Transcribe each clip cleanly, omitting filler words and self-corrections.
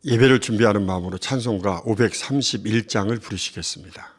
예배를 준비하는 마음으로 찬송가 531장을 부르시겠습니다.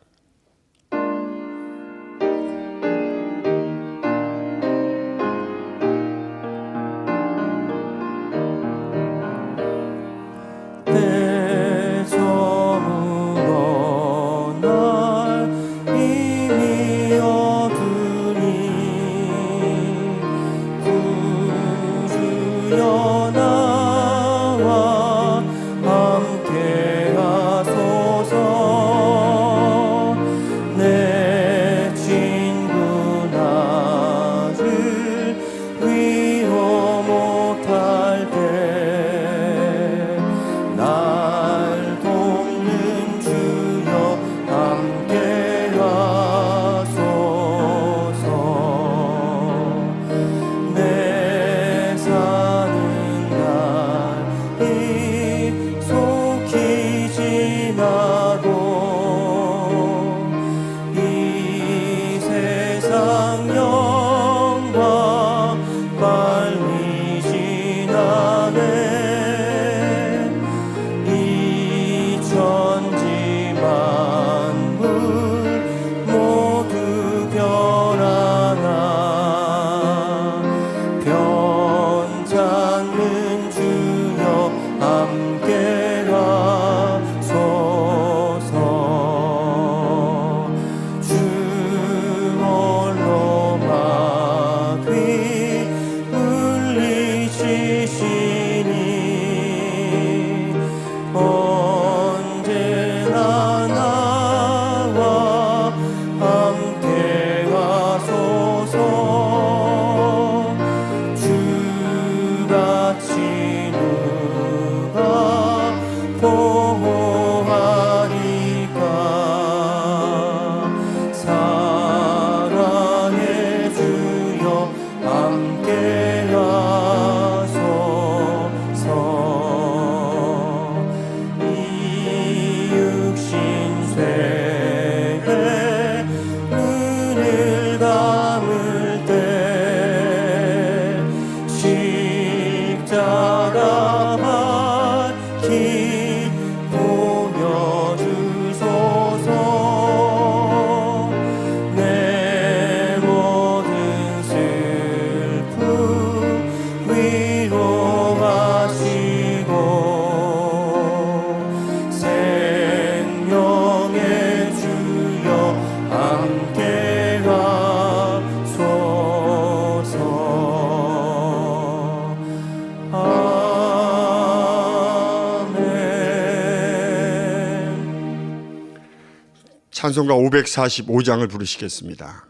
찬송가 545장을 부르시겠습니다.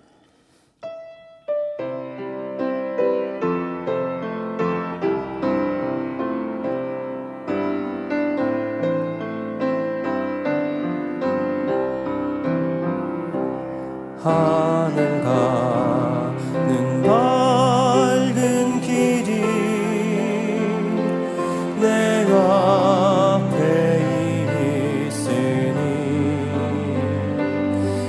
하늘 가는 밝은 길이 내 앞에 있으니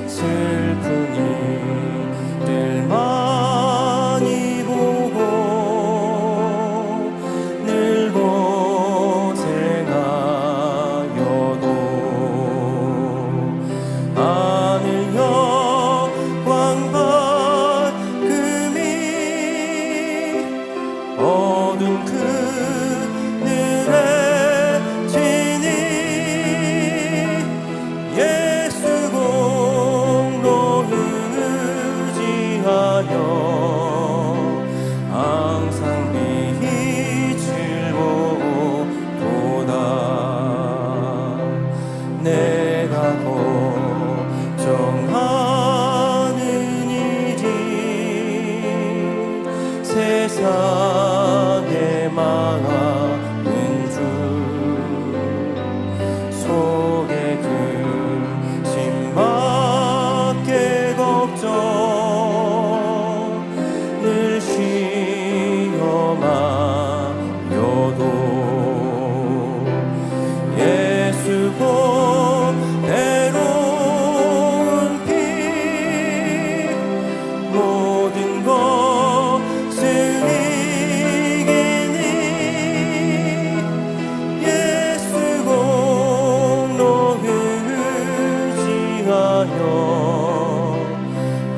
슬픈 일을 많이 보고 늘 고생하여도 하늘 영광받음이 어두운 그늘에 지니 예수 공로는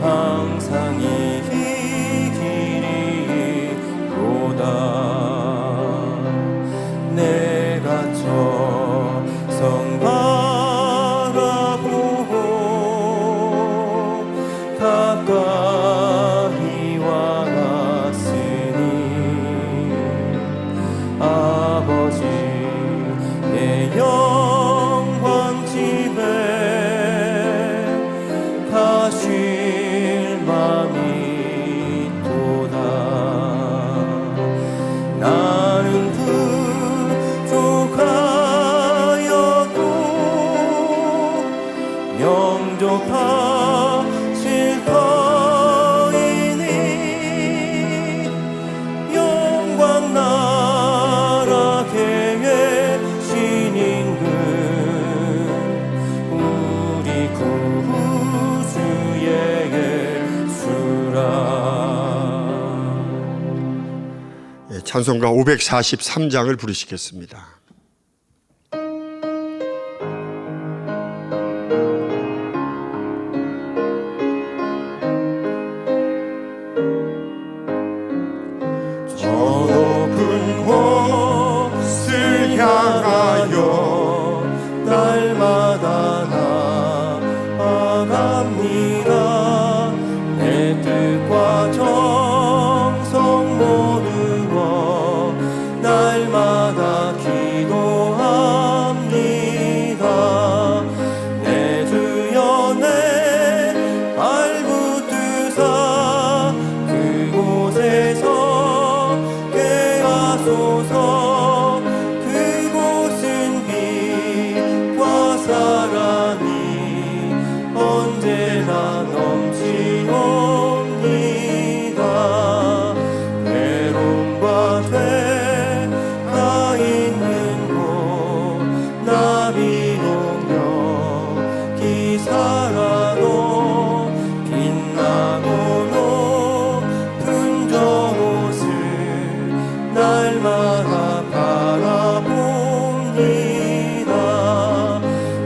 항상 이 길이로다. 내가 저성 바라보고 가까이 와갔으니 아버지 내 영광 집에 가실 맘이 있도다. 나는 부족하여도 영접하실 터이니 영광 나라 계신 임금 우리 구주의 예수라. 예, 찬송가 543장을 부르시겠습니다. 저 높은 곳을 향하여 날마다 나아갑니다. 내 뜻과 정성 모두어 날마다 기도합니다. 내 주여 내 발붙드사 그곳에서 깨하소서. 그곳은 빛과 사랑이 언제나 넘치옵니다. 외로움과 죄가 있는 곳 나 비록 기사라도 빛나고 높은 저 곳을 날마다 바라봅니다.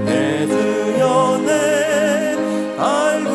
내 주여 내 알고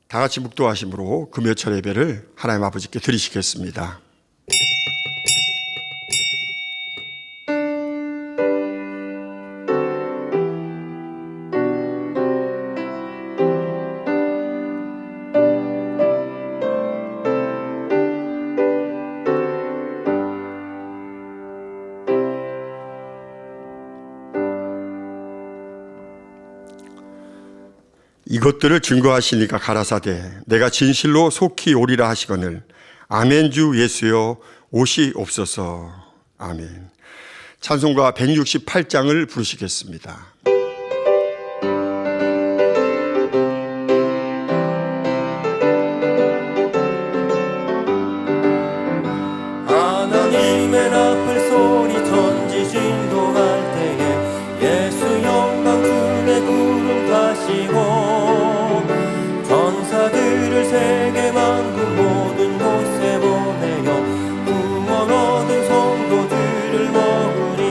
다 같이 묵도하심으로 금요철 예배를 하나님 아버지께 드리시겠습니다. 이것들을 증거하시니까 가라사대 내가 진실로 속히 오리라 하시거늘 아멘. 주 예수여 오시옵소서. 아멘. 찬송가 168장을 부르시겠습니다. 하나님의 나팔 소리 천지 진동할 때에 예수 영광 중에 구름 타시고 전사들을 세계 만국 모든 곳에 보내어 구원 얻은 성도들을 모으리.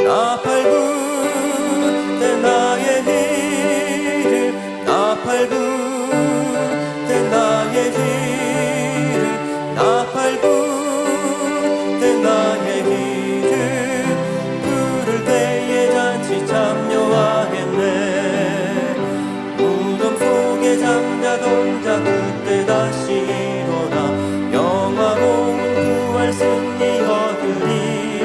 나팔 불때 나의 이름 나팔 불때 나의 이름 나팔 불때 나의 이름 부를 때에 잔치 참여하겠네. 장자 동자 그때 다시 일어나 영화로운 부활 승리 얻으리.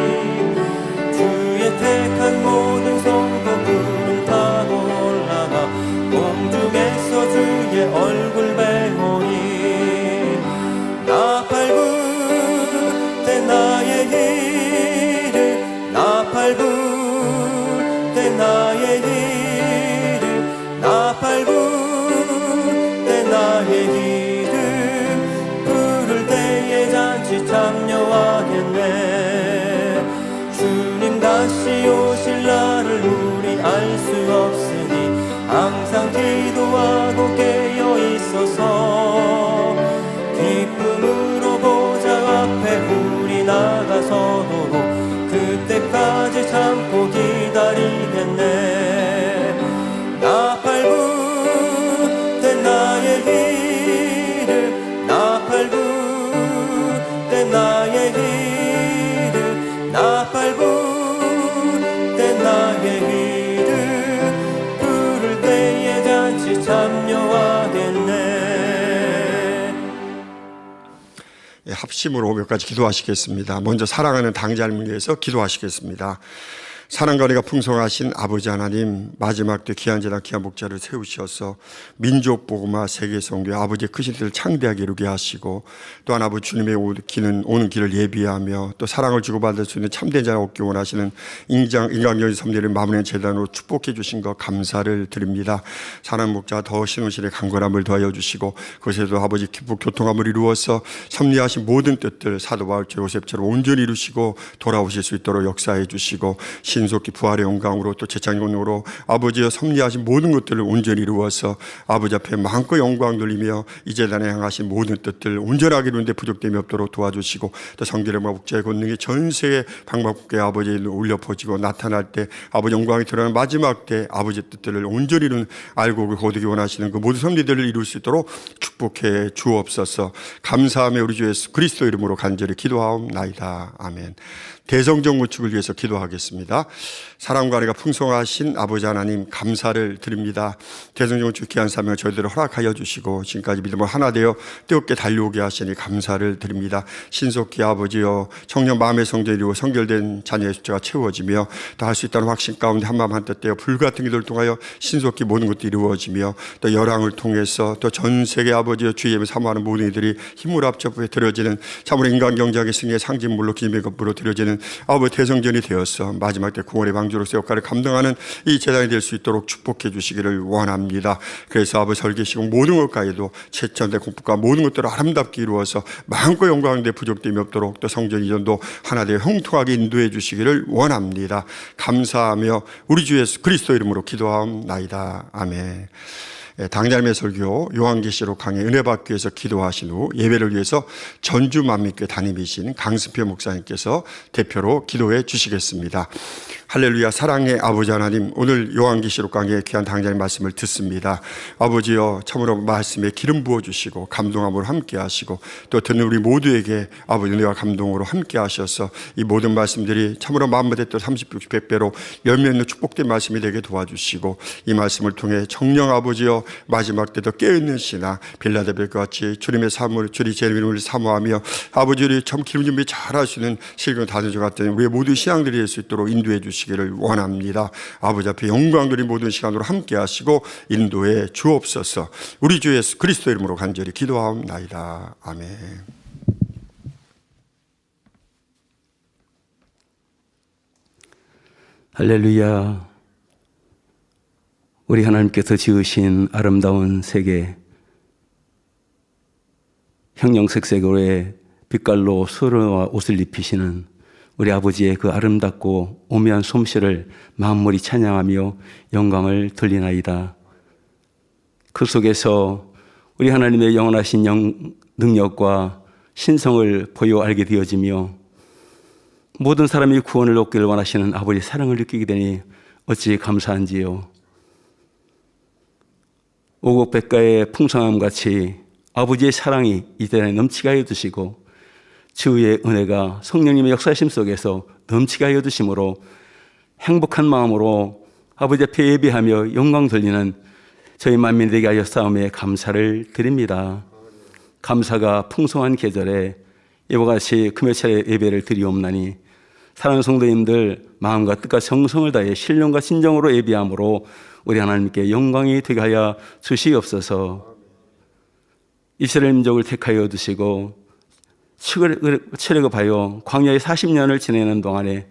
주의 택한 모든 성도 구름 타고 올라가 공중에서 주의 얼굴 배우리. 나팔 불때 나의 이름 나팔 불때 나의 이름 나팔 불 나의 이름 부를 때에 잔치 참여하겠네. 주님 다시 오실 날을 우리 알 수 없으니 항상 기도하고 깨어 있어서 기쁨으로 보좌 앞에 우리 나가서도록 그때까지 참고 기다리겠네. 나팔 불때 나의 이름 나팔 불때 나의 이름 나팔 불때 나의 이름 부를 때에 잔치 참여하겠네. 합심으로 몇 가지 기도하시겠습니다. 먼저 사랑하는 당자를 위해서 기도하시겠습니다. 사랑과 은혜가 풍성하신 아버지 하나님, 마지막 때 귀한 제단 귀한 목자를 세우셔서 민족 복음화 세계 선교 아버지의 크신 뜻을 창대하게 이루게 하시고, 또한 아버지 주님의 오는 길을 예비하며 또 사랑을 주고받을 수 있는 참된 자를 얻기 원하시는 인간적인 섭리를 마무리하는 재단으로 축복해 주신 것 감사를 드립니다. 사랑 목자 더 신혼실의 강건함을 더하여 주시고 그것에도 아버지 기쁘고 교통함을 이루어서 섭리하신 모든 뜻들 사도 바울 요셉처럼 온전히 이루시고 돌아오실 수 있도록 역사해 주시고, 신속히 부활의 영광으로 또 재창조으로 아버지여 섭리하신 모든 것들을 온전히 이루어서 아버지 앞에 마음껏 영광 돌리며 이 재단에 향하신 모든 뜻들 온전하게 이루는데 부족됨이 없도록 도와주시고, 또 성결과 목자의 권능이 전 세계 방방곡곡에 아버지에 울려 퍼지고 나타날 때 아버지 영광이 드러나는 마지막 때 아버지의 뜻들을 온전히 이루는 알고 거두기 원하시는 그 모든 섭리들을 이룰 수 있도록 축복해 주옵소서. 감사하며 우리 주 예수 그리스도 이름으로 간절히 기도하옵나이다. 아멘. 대성전 건축을 위해서 기도하겠습니다. 사랑과 은혜가 풍성하신 아버지 하나님 감사를 드립니다. 대성전 건축 귀한 사명을 저희들을 허락하여 주시고 지금까지 믿음을 하나 되어 뜨겁게 달려오게 하시니 감사를 드립니다. 신속히 아버지여 청년 마음의 성전이 이루고 성결된 자녀의 숫자가 채워지며 또 할 수 있다는 확신 가운데 한마음 한뜻 되어 불같은 기도를 통하여 신속히 모든 것들이 이루어지며 또 열왕을 통해서 또 전 세계 아버지여 주의 예배 사모하는 모든 이들이 힘을 합쳐 드려지는 참으로 인간 경제학의 승리의 상징물로 기념의 것으로 드려지는 아버지 대성전이 되어서 마지막 때 구원의 방주로서 역할을 감당하는 이 재단이 될 수 있도록 축복해 주시기를 원합니다. 그래서 아버지 설계시공 모든 것까지도 최첨대 공법과 모든 것들을 아름답게 이루어서 마음껏 영광인데 부족됨이 없도록 또 성전 이전도 하나 되어 형통하게 인도해 주시기를 원합니다. 감사하며 우리 주 예수 그리스도 이름으로 기도하옵나이다. 아멘. 당자님의 설교 요한계시록 강의 은혜 받기 위해서 기도하신 후 예배를 위해서 전주 만민교회 담임이신 강승표 목사님께서 대표로 기도해 주시겠습니다. 할렐루야. 사랑의 아버지 하나님, 오늘 요한계시록 강의에 귀한 당자님 말씀을 듣습니다. 아버지여, 참으로 말씀에 기름 부어주시고 감동함으로 함께 하시고 또 듣는 우리 모두에게 아버지 은혜와 감동으로 함께 하셔서 이 모든 말씀들이 참으로 마음받았던 30, 60, 100배로 열매 있는 축복된 말씀이 되게 도와주시고 이 말씀을 통해 정령 아버지여 마지막 때도 깨어있는 신앙 빌라델비아와 같이 주님의 사물 주리 제 이름을 사모하며 아버지를 참 기름 준비 잘 하시는 실경 다든지 같은 우리의 모든 신앙들이 될 수 있도록 인도해 주시기를 원합니다. 아버지 앞에 영광 드린 모든 시간으로 함께 하시고 인도해 주옵소서. 우리 주 예수 그리스도 이름으로 간절히 기도하옵나이다. 아멘. 할렐루야. 우리 하나님께서 지으신 아름다운 세계, 형형색색의 빛깔로 수로와 옷을 입히시는 우리 아버지의 그 아름답고 오묘한 솜씨를 만물이 찬양하며 영광을 돌리나이다. 그 속에서 우리 하나님의 영원하신 능력과 신성을 보여 알게 되어지며 모든 사람이 구원을 얻기를 원하시는 아버지의 사랑을 느끼게 되니 어찌 감사한지요. 오곡백가의 풍성함 같이 아버지의 사랑이 이전에 넘치게 하여 주시고 주의 은혜가 성령님의 역사심 속에서 넘치게 하여 주심으로 행복한 마음으로 아버지 앞에 예배하며 영광 돌리는 저희 만민이 되게 하여 싸움에 감사를 드립니다. 감사가 풍성한 계절에 이와 같이 금요철에 예배를 드리옵나니 사랑하는 성도님들 마음과 뜻과 정성을 다해 신령과 진정으로 예배함으로 우리 하나님께 영광이 되게 하여 주시옵소서. 이스라엘 민족을 택하여 두시고 출애굽 하여 광야에 40년을 지내는 동안에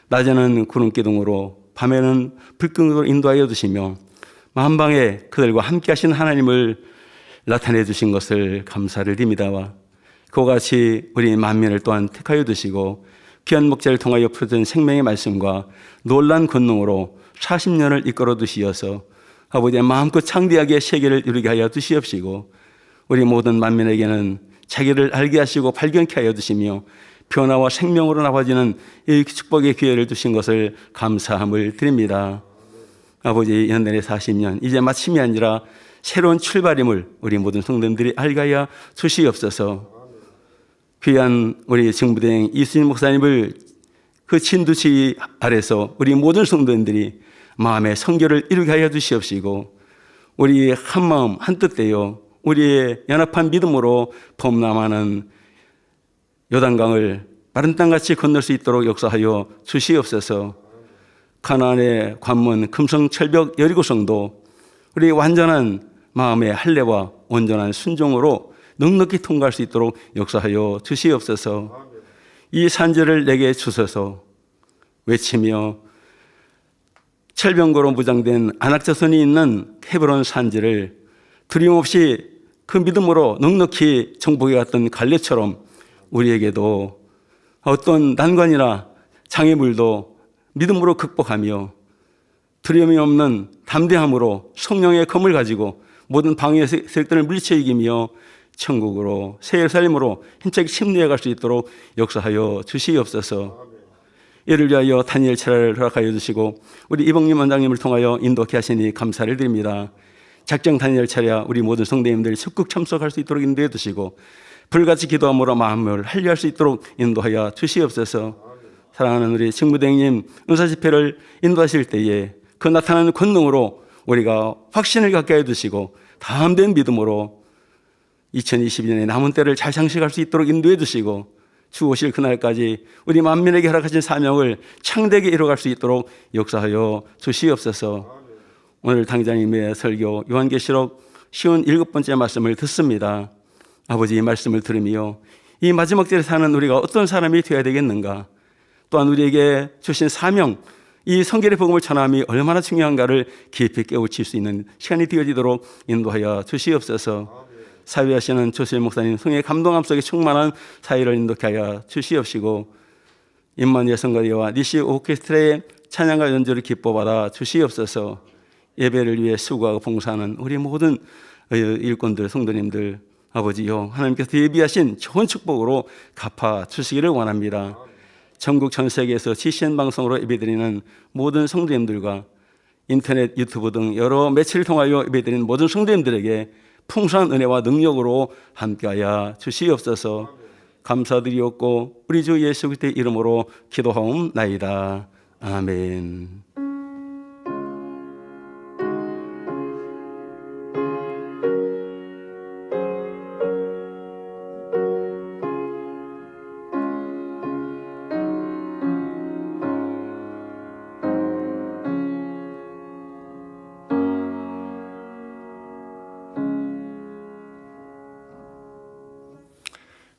낮에는 구름 기둥으로 밤에는 불끈으로 인도하여 두시며 만방에 그들과 함께 하신 하나님을 나타내 주신 것을 감사를 드립니다. 그와 같이 우리 만민을 또한 택하여 두시고 귀한 목자를 통하여 풀어준 생명의 말씀과 놀란 권능으로 40년을 이끌어 두시어서 아버지의 마음껏 창대하게 세계를 이루게 하여 두시옵시고 우리 모든 만민에게는 자기를 알게 하시고 발견케 하여 주시며 변화와 생명으로 나와지는 이 축복의 기회를 주신 것을 감사함을 드립니다. 아버지 연단의 40년 이제 마침이 아니라 새로운 출발임을 우리 모든 성도님들이 알게 하여 주시옵소서. 귀한 우리 정부대행 이수진 목사님을 그 진두지 아래서 우리 모든 성도님들이 마음의 성결을 이루게 하여 주시옵시고 우리 한 마음 한 뜻 되어 우리의 연합한 믿음으로 범람하는 요단강을 마른 땅같이 건널 수 있도록 역사하여 주시옵소서. 가나안의 관문 금성 철벽 여리고성도 우리 완전한 마음의 할례와 온전한 순종으로 넉넉히 통과할 수 있도록 역사하여 주시옵소서. 이 산지를 내게 주소서 외치며 철병거로 무장된 안악자손이 있는 헤브론 산지를 두려움 없이 그 믿음으로 넉넉히 정복해 갔던 갈렙처럼 우리에게도 어떤 난관이나 장애물도 믿음으로 극복하며 두려움이 없는 담대함으로 성령의 검을 가지고 모든 방해의 세력들을 물리쳐 이기며 천국으로 새 예루살렘으로 힘차게 침례해 갈 수 있도록 역사하여 주시옵소서. 이를 위하여 다니엘 철야를 허락하여 주시고 우리 이봉림 원장님을 통하여 인도케 하시니 감사를 드립니다. 작정 다니엘 철야 우리 모든 성도님들이 적극 참석할 수 있도록 인도해 주시고 불같이 기도함으로 마음을 한리할 수 있도록 인도하여 주시옵소서. 사랑하는 우리 직무대행님 은사집회를 인도하실 때에 그 나타나는 권능으로 우리가 확신을 갖게 해주시고 담대한 믿음으로 2022년에 남은 때를 잘 장식할 수 있도록 인도해 주시고 주 오실 그날까지 우리 만민에게 허락하신 사명을 창대하게 이뤄갈 수 있도록 역사하여 주시옵소서. 오늘 당장님의 설교 요한계시록 57번째 말씀을 듣습니다. 아버지 이 말씀을 들으며 이 마지막 때에 사는 우리가 어떤 사람이 되어야 되겠는가, 또한 우리에게 주신 사명, 이 성결의 복음을 전함이 얼마나 중요한가를 깊이 깨우칠 수 있는 시간이 되어지도록 인도하여 주시옵소서. 사회하시는 조실 목사님 성의 감동함 속에 충만한 사회를 인도케 하여 주시옵시고 임마누엘 성가대와 니시 오케스트라의 찬양과 연주를 기뻐받아 주시옵소서. 예배를 위해 수고하고 봉사하는 우리 모든 일꾼들, 성도님들 아버지요, 하나님께서 예비하신 좋은 축복으로 갚아 주시기를 원합니다. 전국 전 세계에서 GCN 방송으로 예배드리는 모든 성도님들과 인터넷, 유튜브 등 여러 매체를 통하여 예배드리는 모든 성도님들에게 풍성한 은혜와 능력으로 함께하여 주시옵소서. 감사드리옵고 우리 주 예수 그리스도의 이름으로 기도하옵나이다. 아멘.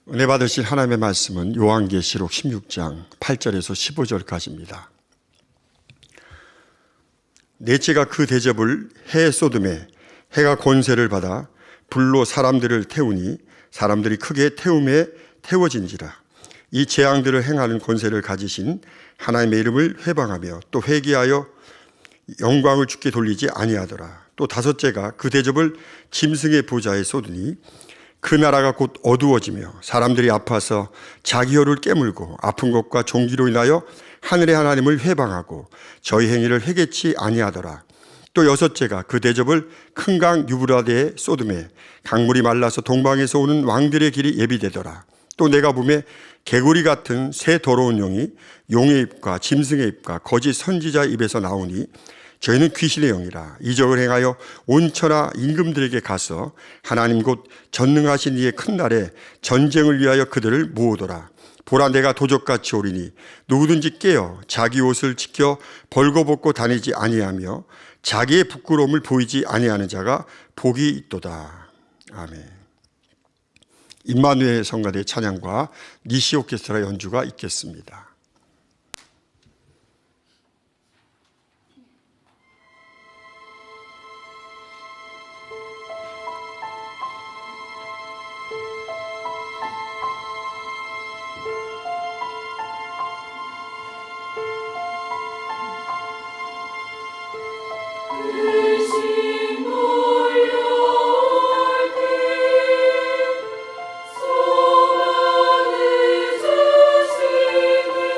은혜 받으실 하나님의 말씀은 요한계시록 16장 8절에서 15절까지입니다. 넷째가 그 대접을 해 쏟음에 해가 권세를 받아 불로 사람들을 태우니 사람들이 크게 태움에 태워진지라. 이 재앙들을 행하는 권세를 가지신 하나님의 이름을 회방하며 또 회개하여 영광을 주께 돌리지 아니하더라. 또 다섯째가 그 대접을 짐승의 보좌에 쏟으니 그 나라가 곧 어두워지며 사람들이 아파서 자기 혀를 깨물고 아픈 것과 종기로 인하여 하늘의 하나님을 회방하고 저희 행위를 회개치 아니하더라. 또 여섯째가 그 대접을 큰 강 유브라데에 쏟음에 강물이 말라서 동방에서 오는 왕들의 길이 예비되더라. 또 내가 보매 개구리 같은 새 더러운 영이 용의 입과 짐승의 입과 거짓 선지자 입에서 나오니 저희는 귀신의 영이라. 이적을 행하여 온 천하 임금들에게 가서 하나님 곧 전능하신 이의 큰 날에 전쟁을 위하여 그들을 모으더라. 보라, 내가 도적같이 오리니 누구든지 깨어 자기 옷을 지켜 벌거벗고 다니지 아니하며 자기의 부끄러움을 보이지 아니하는 자가 복이 있도다. 아멘. 임마누엘 성가대 찬양과 니시 오케스트라 연주가 있겠습니다. 소망을 주시네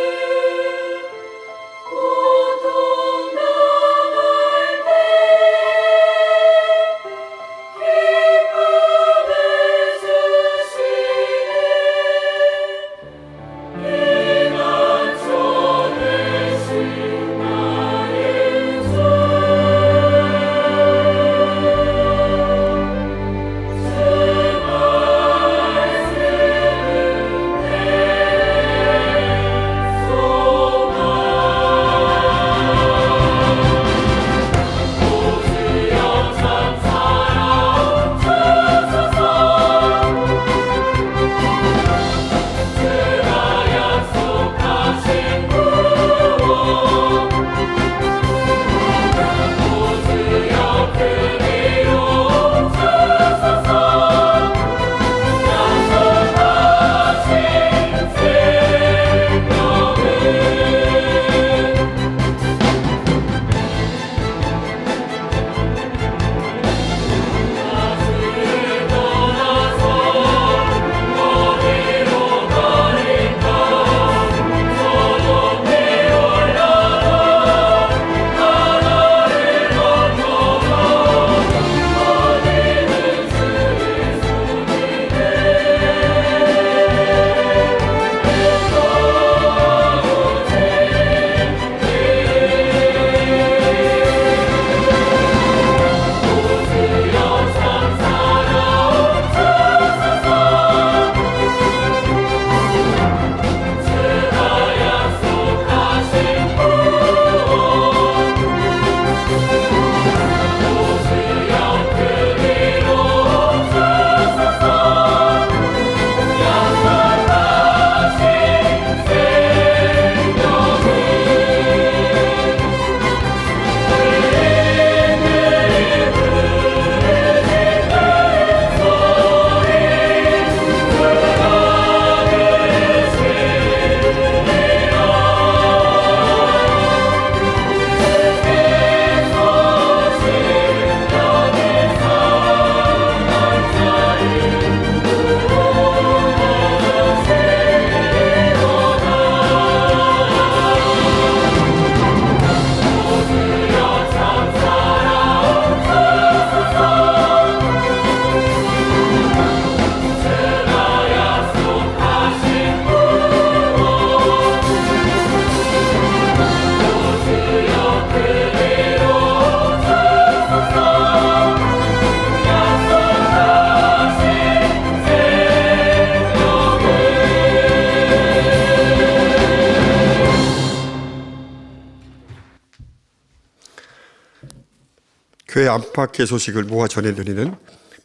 교회 안팎의 소식을 모아 전해드리는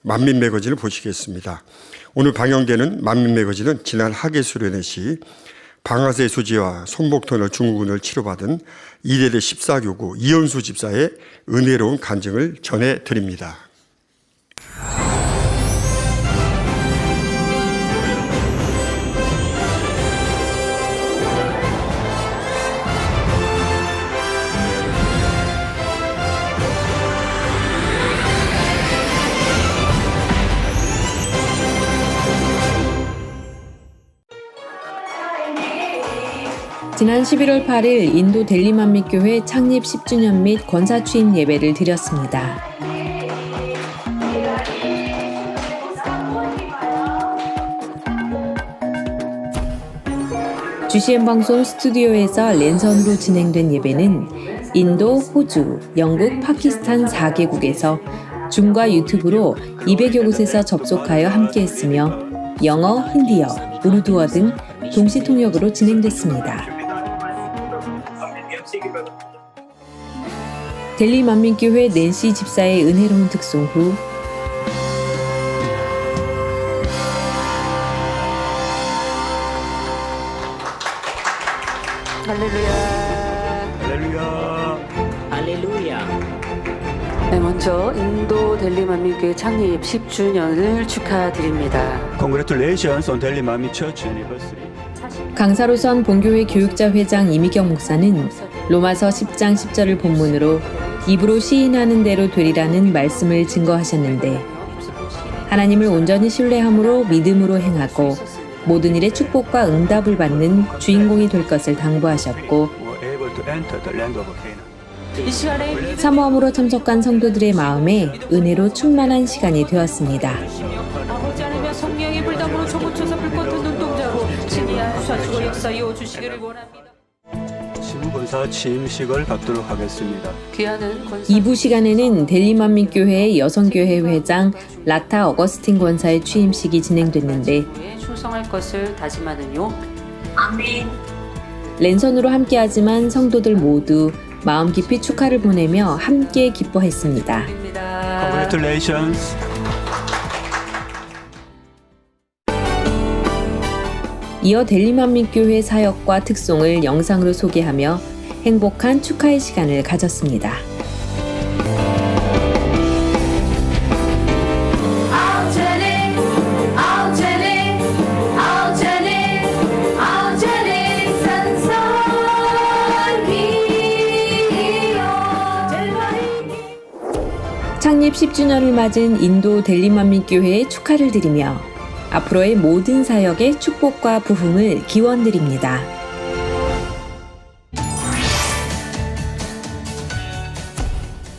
만민 매거진을 보시겠습니다. 오늘 방영되는 만민 매거진은 지난 학예 수련회 시 방아쇠 수지와 송복터널 증후군을 치료받은 이대대 14교구 이현수 집사의 은혜로운 간증을 전해드립니다. 지난 11월 8일 인도 델리 만민교회 창립 10주년 및 권사 취임 예배를 드렸습니다. GCN 방송 스튜디오에서 랜선으로 진행된 예배는 인도, 호주, 영국, 파키스탄 4개국에서 줌과 유튜브로 200여 곳에서 접속하여 함께했으며 영어, 힌디어, 우르두어 등 동시 통역으로 진행됐습니다. 델리 만민교회 낸시 집사의 은혜로운 특송 후 네, 먼저 인도 델리 만민교회 창립 10주년을 축하드립니다. Congratulations on Delhi Manmin Church anniversary. 강사로선 본교회 교육자 회장 이미경 목사는 로마서 10장 10절을 본문으로 입으로 시인하는 대로 되리라는 말씀을 증거하셨는데 하나님을 온전히 신뢰함으로 믿음으로 행하고 모든 일에 축복과 응답을 받는 주인공이 될 것을 당부하셨고 Were able to enter the land of Canaan. 이 시간에 사모함으로 참석한 성도들의 마음에 은혜로 충만한 시간이 되었습니다. 아버지 하나님의 성령이 불담으로 초고쳐서 불꽃은 눈동자로 진리한 수사주고 역사여 주시기를 원합니다. 신군사 취임식을 갖도록 하겠습니다. 귀하는 권사 2부 시간에는 델리 만민교회의 여성교회 회장 라타 어거스틴 권사의 취임식이 진행됐는데 충성할 것을 다짐하는요. 랜선으로 함께하지만 성도들 모두 마음 깊이 축하를 보내며 함께 기뻐했습니다. Congratulations. 이어 델리 만민교회 사역과 특송을 영상으로 소개하며 행복한 축하의 시간을 가졌습니다. 창립 10주년을 맞은 인도 델리 만민교회에 축하를 드리며 앞으로의 모든 사역의 축복과 부흥을 기원드립니다.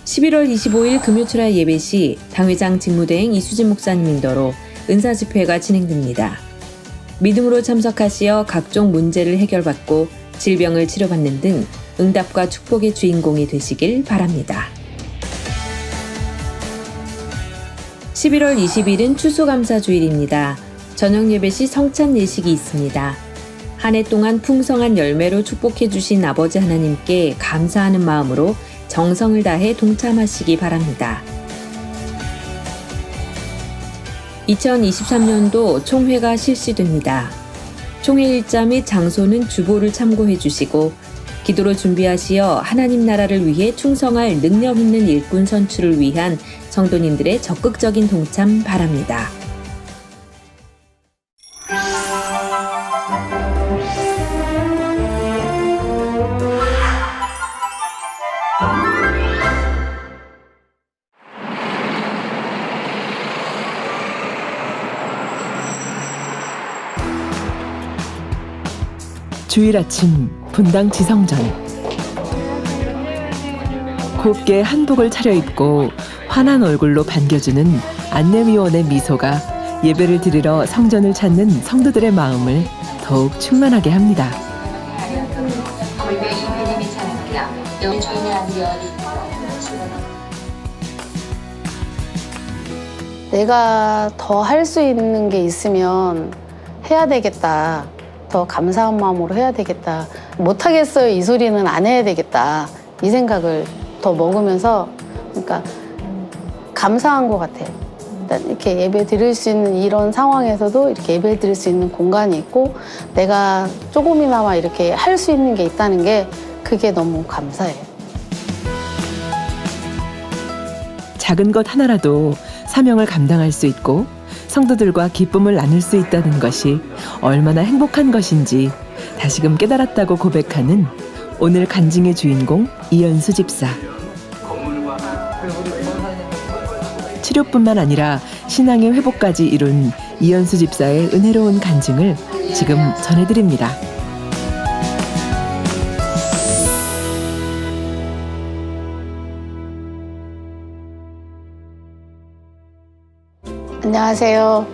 (11월 25일) 금요철야 예배 시 당회장 직무대행 이수진 목사님 인도로 은사집회가 진행됩니다. 믿음으로 참석하시어 각종 문제를 해결받고 질병을 치료받는 등 응답과 축복의 주인공이 되시길 바랍니다. 11월 20일은 추수감사주일입니다. 저녁 예배 시 성찬 예식이 있습니다. 한 해 동안 풍성한 열매로 축복해 주신 아버지 하나님께 감사하는 마음으로 정성을 다해 동참하시기 바랍니다. 2023년도 총회가 실시됩니다. 총회 일자 및 장소는 주보를 참고해 주시고 기도로 준비하시어 하나님 나라를 위해 충성할 능력 있는 일꾼 선출을 위한 성도님들의 적극적인 동참 바랍니다. 주일 아침 분당 지성전. 곱게 한복을 차려입고 환한 얼굴로 반겨주는 안내위원의 미소가 예배를 드리러 성전을 찾는 성도들의 마음을 더욱 충만하게 합니다. 내가 더 할 수 있는 게 있으면 해야 되겠다. 더 감사한 마음으로 해야 되겠다. 못하겠어요. 이 소리는 안 해야 되겠다. 이 생각을 더 먹으면서 그러니까 감사한 것 같아요. 일단 이렇게 예배 드릴 수 있는 이런 상황에서도 이렇게 예배 드릴 수 있는 공간이 있고 내가 조금이나마 이렇게 할 수 있는 게 있다는 게 그게 너무 감사해요. 작은 것 하나라도 사명을 감당할 수 있고 성도들과 기쁨을 나눌 수 있다는 것이 얼마나 행복한 것인지 다시금 깨달았다고 고백하는 오늘 간증의 주인공 이연수 집사. 치료뿐만 아니라 신앙의 회복까지 이룬 이연수 집사의 은혜로운 간증을 지금 전해드립니다. 안녕하세요.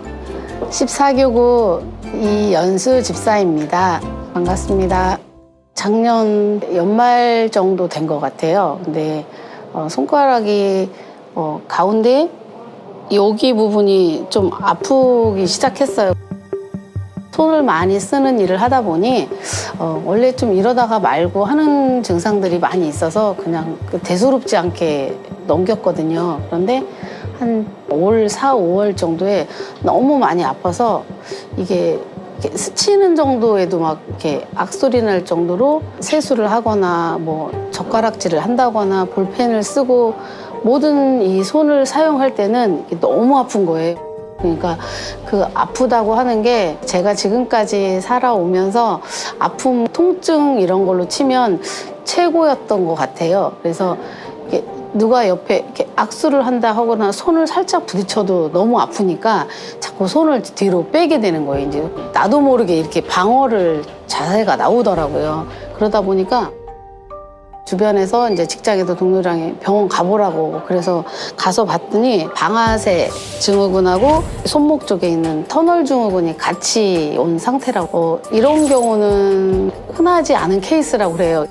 14교구 이연수 집사입니다. 반갑습니다. 작년 연말 정도 된 것 같아요. 근데 손가락이 가운데 여기 부분이 좀 아프기 시작했어요. 손을 많이 쓰는 일을 하다 보니 원래 좀 이러다가 말고 하는 증상들이 많이 있어서 그냥 대수롭지 않게 넘겼거든요. 그런데 한 5월, 4, 5월 정도에 너무 많이 아파서 이게 이렇게 스치는 정도에도 막 이렇게 악소리 날 정도로 세수를 하거나 뭐 젓가락질을 한다거나 볼펜을 쓰고 모든 이 손을 사용할 때는 너무 아픈 거예요. 그러니까 그 아프다고 하는 게 제가 지금까지 살아오면서 아픔, 통증 이런 걸로 치면 최고였던 것 같아요. 그래서 이게 누가 옆에 이렇게 악수를 한다 하거나 손을 살짝 부딪혀도 너무 아프니까 자꾸 손을 뒤로 빼게 되는 거예요. 이제 나도 모르게 이렇게 방어를 자세가 나오더라고요. 그러다 보니까 주변에서 이제 직장에서 동료랑 병원 가보라고 그래서 가서 봤더니 방아쇠 증후군하고 손목 쪽에 있는 터널 증후군이 같이 온 상태라고 이런 경우는 흔하지 않은 케이스라고 그래요.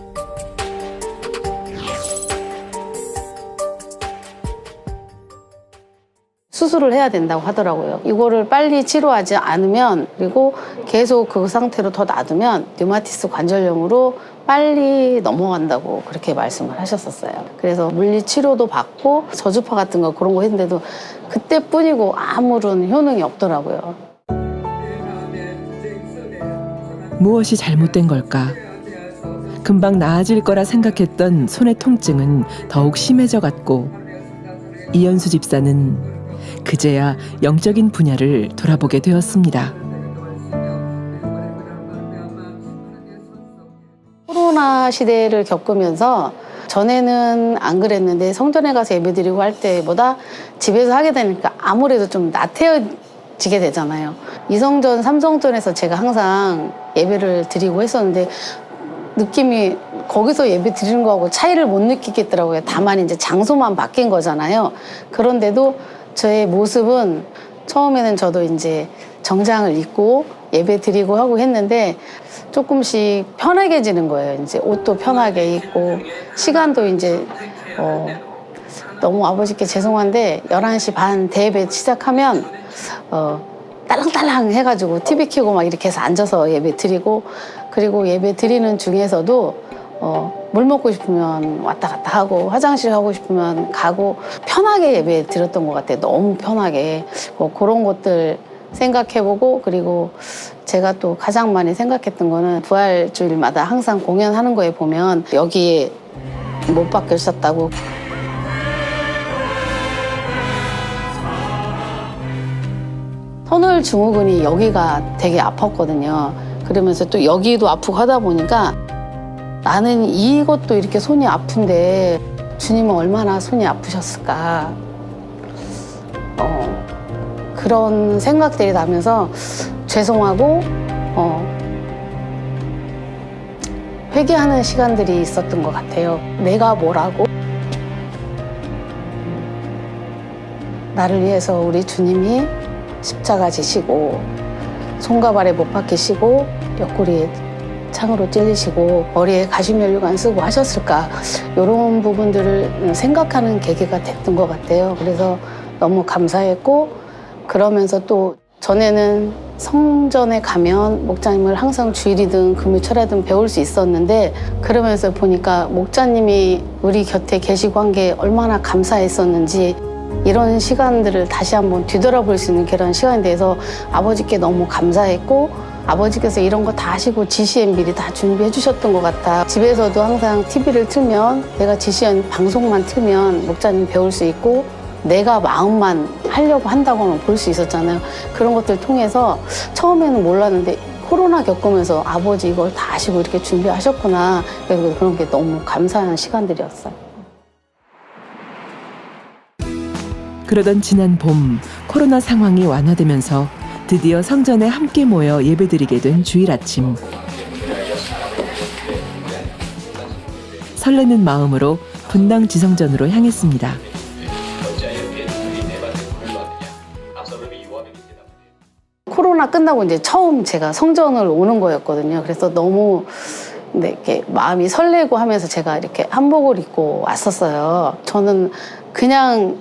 수술을 해야 된다고 하더라고요. 이거를 빨리 치료하지 않으면 그리고 계속 그 상태로 더 놔두면 류마티스 관절염으로 빨리 넘어간다고 그렇게 말씀을 하셨었어요. 그래서 물리치료도 받고 저주파 같은 거 그런 거 했는데도 그때뿐이고 아무런 효능이 없더라고요. 무엇이 잘못된 걸까? 금방 나아질 거라 생각했던 손의 통증은 더욱 심해져 갔고 이연수 집사는 그제야 영적인 분야를 돌아보게 되었습니다. 코로나 시대를 겪으면서 전에는 안 그랬는데 성전에 가서 예배드리고 할 때보다 집에서 하게 되니까 아무래도 좀 나태해지게 되잖아요. 2성전, 3성전에서 제가 항상 예배를 드리고 했었는데 느낌이 거기서 예배 드리는 거하고 차이를 못 느끼겠더라고요. 다만 이제 장소만 바뀐 거잖아요. 그런데도 저의 모습은 처음에는 저도 이제 정장을 입고 예배 드리고 하고 했는데 조금씩 편하게지는 거예요. 이제 옷도 편하게 입고 시간도 이제 너무 아버지께 죄송한데 11시 반 대예배 시작하면 딸랑딸랑 해가지고 TV 켜고 막 이렇게 해서 앉아서 예배 드리고 그리고 예배 드리는 중에서도 물 먹고 싶으면 왔다 갔다 하고 화장실 가고 싶으면 가고 편하게 예배 드렸던 것 같아요. 너무 편하게 그런 것들 생각해보고 그리고 제가 또 가장 많이 생각했던 거는 부활주일마다 항상 공연하는 거에 보면 여기에 못 박혀있었다고 터널 증후군이 여기가 되게 아팠거든요. 그러면서 또 여기도 아프고 하다 보니까 나는 이것도 이렇게 손이 아픈데 주님은 얼마나 손이 아프셨을까 그런 생각들이 나면서 죄송하고 회개하는 시간들이 있었던 것 같아요. 내가 뭐라고 나를 위해서 우리 주님이 십자가 지시고 손과 발에 못 박히시고 옆구리에 창으로 찔리시고 머리에 가시면류관 쓰고 하셨을까 이런 부분들을 생각하는 계기가 됐던 것 같아요. 그래서 너무 감사했고 그러면서 또 전에는 성전에 가면 목사님을 항상 주일이든 금요 철야든 배울 수 있었는데 그러면서 보니까 목자님이 우리 곁에 계시고 한 게 얼마나 감사했었는지 이런 시간들을 다시 한번 뒤돌아볼 수 있는 그런 시간이 돼서 아버지께 너무 감사했고, 아버지께서 이런 거 다 하시고 GCN 미리 다 준비해 주셨던 것 같아. 집에서도 항상 TV를 틀면 내가 GCN 방송만 틀면 목자님 배울 수 있고 내가 마음만 하려고 한다고는 볼 수 있었잖아요. 그런 것들 통해서 처음에는 몰랐는데 코로나 겪으면서 아버지 이걸 다 하시고 이렇게 준비하셨구나. 그래서 그런 게 너무 감사한 시간들이었어요. 그러던 지난 봄 코로나 상황이 완화되면서 드디어 성전에 함께 모여 예배드리게 된 주일 아침. 설레는 마음으로 분당 지성전으로 향했습니다. 코로나 끝나고 이제 처음 제가 성전을 오는 거였거든요. 그래서 너무 근데 이렇게 마음이 설레고 하면서 제가 이렇게 한복을 입고 왔었어요. 저는 그냥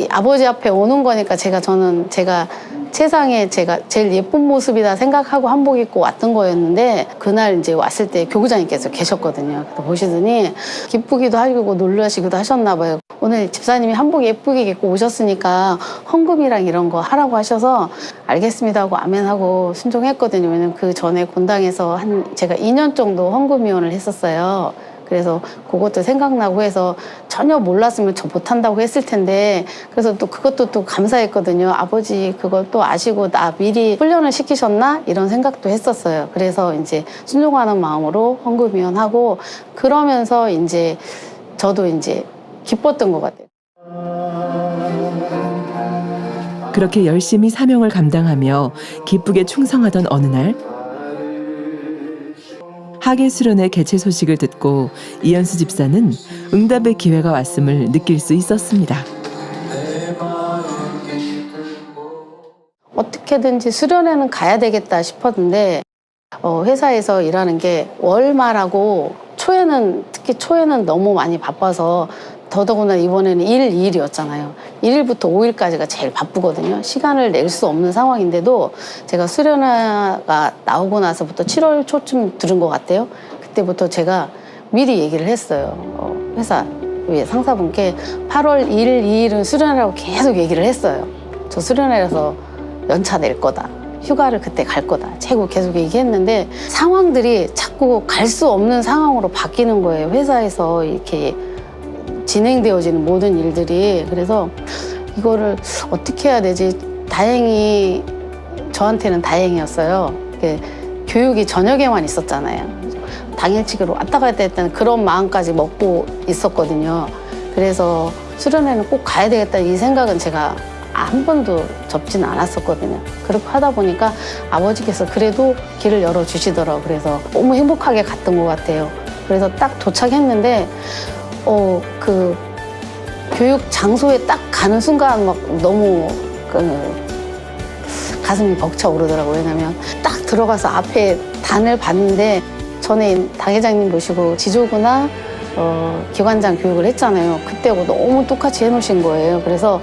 아버지 앞에 오는 거니까 저는 제가 세상에 제가 제일 예쁜 모습이다 생각하고 한복 입고 왔던 거였는데 그날 이제 왔을 때 교구장님께서 계셨거든요. 그래서 보시더니 기쁘기도 하고 놀라시기도 하셨나 봐요. 오늘 집사님이 한복 예쁘게 입고 오셨으니까 헌금이랑 이런 거 하라고 하셔서 알겠습니다 하고 아멘하고 순종했거든요. 왜냐면 그 전에 본당에서 제가 2년 정도 헌금위원을 했었어요. 그래서 그것도 생각나고 해서 전혀 몰랐으면 저 못한다고 했을 텐데 그래서 또 그것도 또 감사했거든요. 아버지 그걸 또 아시고 나 미리 훈련을 시키셨나? 이런 생각도 했었어요. 그래서 이제 순종하는 마음으로 헌금위원하고 그러면서 이제 저도 이제 기뻤던 것 같아요. 그렇게 열심히 사명을 감당하며 기쁘게 충성하던 어느 날 하계 수련회 개최 소식을 듣고 이현수 집사는 응답의 기회가 왔음을 느낄 수 있었습니다. 어떻게든지 수련회는 가야 되겠다 싶었는데 회사에서 일하는 게 월말하고 특히 초에는 너무 많이 바빠서 더더구나 이번에는 1, 2일이었잖아요. 1일부터 5일까지가 제일 바쁘거든요. 시간을 낼 수 없는 상황인데도 제가 수련회가 나오고 나서부터 7월 초쯤 들은 것 같아요. 그때부터 제가 미리 얘기를 했어요. 회사 위에 상사분께 8월 1일, 2일은 수련회라고 계속 얘기를 했어요. 저 수련회라서 연차 낼 거다. 휴가를 그때 갈 거다. 계속 얘기했는데 상황들이 자꾸 갈 수 없는 상황으로 바뀌는 거예요. 회사에서 이렇게 진행되어지는 모든 일들이. 그래서 이거를 어떻게 해야 되지? 다행히 저한테는 다행이었어요. 교육이 저녁에만 있었잖아요. 당일치기로 왔다 갔다 했다는 그런 마음까지 먹고 있었거든요. 그래서 수련회는 꼭 가야 되겠다 이 생각은 제가 한 번도 접지는 않았었거든요. 그렇게 하다 보니까 아버지께서 그래도 길을 열어주시더라고요. 그래서 너무 행복하게 갔던 것 같아요. 그래서 딱 도착했는데 그 교육 장소에 딱 가는 순간 막 너무 가슴이 벅차오르더라고요. 왜냐면 딱 들어가서 앞에 단을 봤는데 전에 당회장님 모시고 지조구나 기관장 교육을 했잖아요. 그때하고 너무 똑같이 해놓으신 거예요. 그래서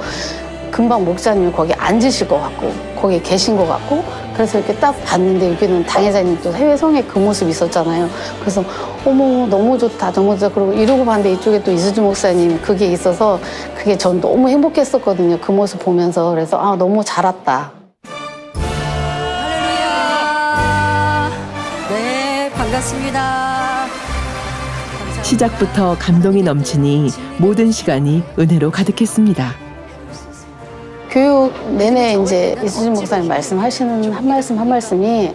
금방 목사님이 거기 앉으실 것 같고 거기 계신 것 같고 그래서 이렇게 딱 봤는데 여기는 당회장님 또 해외성에 그 모습이 있었잖아요. 그래서 어머 너무 좋다 너무 좋다 그러고 이러고 봤는데 이쪽에 또 이수주 목사님 그게 있어서 그게 전 너무 행복했었거든요. 그 모습 보면서. 그래서 너무 잘 왔다. 할렐루야. 네, 반갑습니다. 시작부터 감동이 넘치니 모든 시간이 은혜로 가득했습니다. 교육 내내 이제 이수진 목사님 말씀하시는 한 말씀이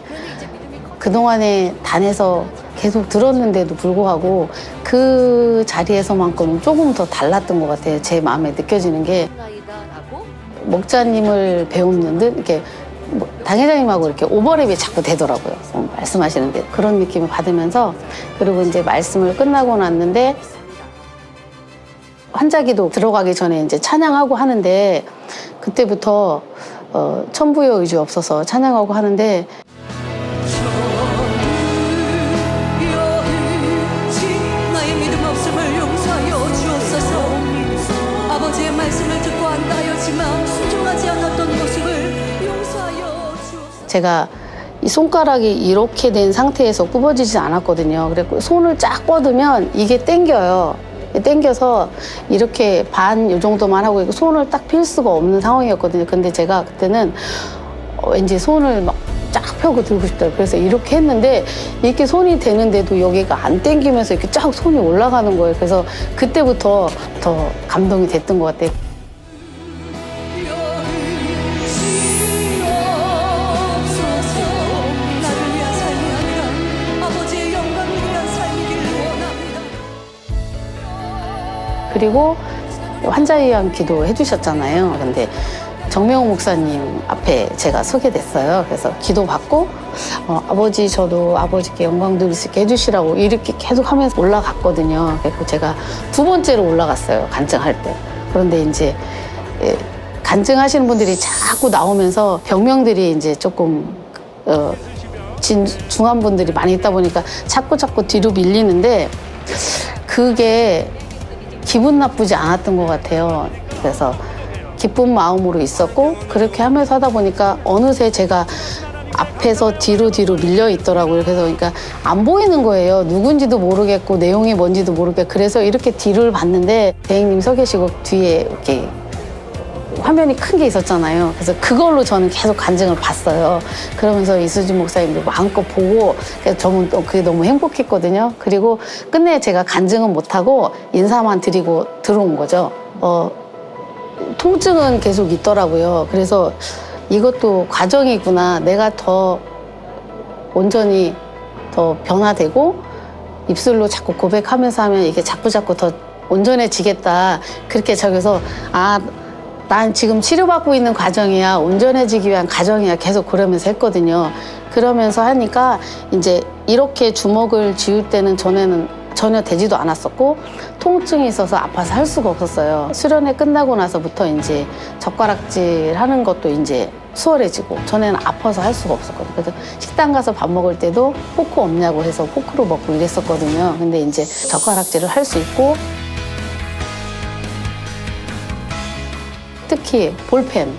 그동안에 단에서 계속 들었는데도 불구하고 그 자리에서만큼은 조금 더 달랐던 것 같아요. 제 마음에 느껴지는 게 목자님을 배우는 듯 이렇게 당회장님하고 이렇게 오버랩이 자꾸 되더라고요. 말씀하시는데 그런 느낌을 받으면서 그리고 이제 말씀을 끝나고 났는데 환자기도 들어가기 전에 이제 찬양하고 하는데 그때부터 천부여 의지 없어서 찬양하고 하는데 나의 믿음 없음을 용서하여 주옵소서. 아버지의 말씀을 듣고 안다하였지만 순종하지 않았던 모습을 용서하여 주옵소서. 제가 이 손가락이 이렇게 된 상태에서 굽어지지 않았거든요. 그래서 손을 쫙 뻗으면 이게 당겨요. 땡겨서 이렇게 반 요 정도만 하고 손을 딱 필 수가 없는 상황이었거든요. 근데 제가 그때는 왠지 손을 막 쫙 펴고 들고 싶더라고요. 그래서 이렇게 했는데 이렇게 손이 되는데도 여기가 안 땡기면서 이렇게 쫙 손이 올라가는 거예요. 그래서 그때부터 더 감동이 됐던 것 같아요. 그리고 환자에 의한 기도 해주셨잖아요. 근데 정명호 목사님 앞에 제가 서게 됐어요. 그래서 기도 받고 아버지 저도 아버지께 영광 드릴 수 있게 해주시라고 이렇게 계속 하면서 올라갔거든요. 그래서 제가 두 번째로 올라갔어요. 간증할 때. 그런데 이제 간증하시는 분들이 자꾸 나오면서 병명들이 이제 조금 중한 분들이 많이 있다 보니까 자꾸 뒤로 밀리는데 그게 기분 나쁘지 않았던 것 같아요. 그래서 기쁜 마음으로 있었고 그렇게 하면서 하다 보니까 어느새 제가 앞에서 뒤로 밀려 있더라고요. 그래서 그러니까 안 보이는 거예요. 누군지도 모르겠고 내용이 뭔지도 모르겠고 그래서 이렇게 뒤를 봤는데 대행님 서 계시고 뒤에 이렇게 화면이 큰 게 있었잖아요. 그래서 그걸로 저는 계속 간증을 봤어요. 그러면서 이수진 목사님도 마음껏 보고 그래서 저는 또 그게 너무 행복했거든요. 그리고 끝내 제가 간증은 못하고 인사만 드리고 들어온 거죠. 통증은 계속 있더라고요. 그래서 이것도 과정이구나. 내가 더 온전히 더 변화되고 입술로 자꾸 고백하면서 하면 이게 자꾸 더 온전해지겠다. 그렇게 적어서 난 지금 치료받고 있는 과정이야. 온전해지기 위한 과정이야. 계속 그러면서 했거든요. 그러면서 하니까 이제 이렇게 주먹을 쥐을 때는 전에는 전혀 되지도 않았었고 통증이 있어서 아파서 할 수가 없었어요. 수련회 끝나고 나서부터 이제 젓가락질 하는 것도 이제 수월해지고 전에는 아파서 할 수가 없었거든요. 그래서 식당 가서 밥 먹을 때도 포크 없냐고 해서 포크로 먹고 이랬었거든요. 근데 이제 젓가락질을 할 수 있고 특히 볼펜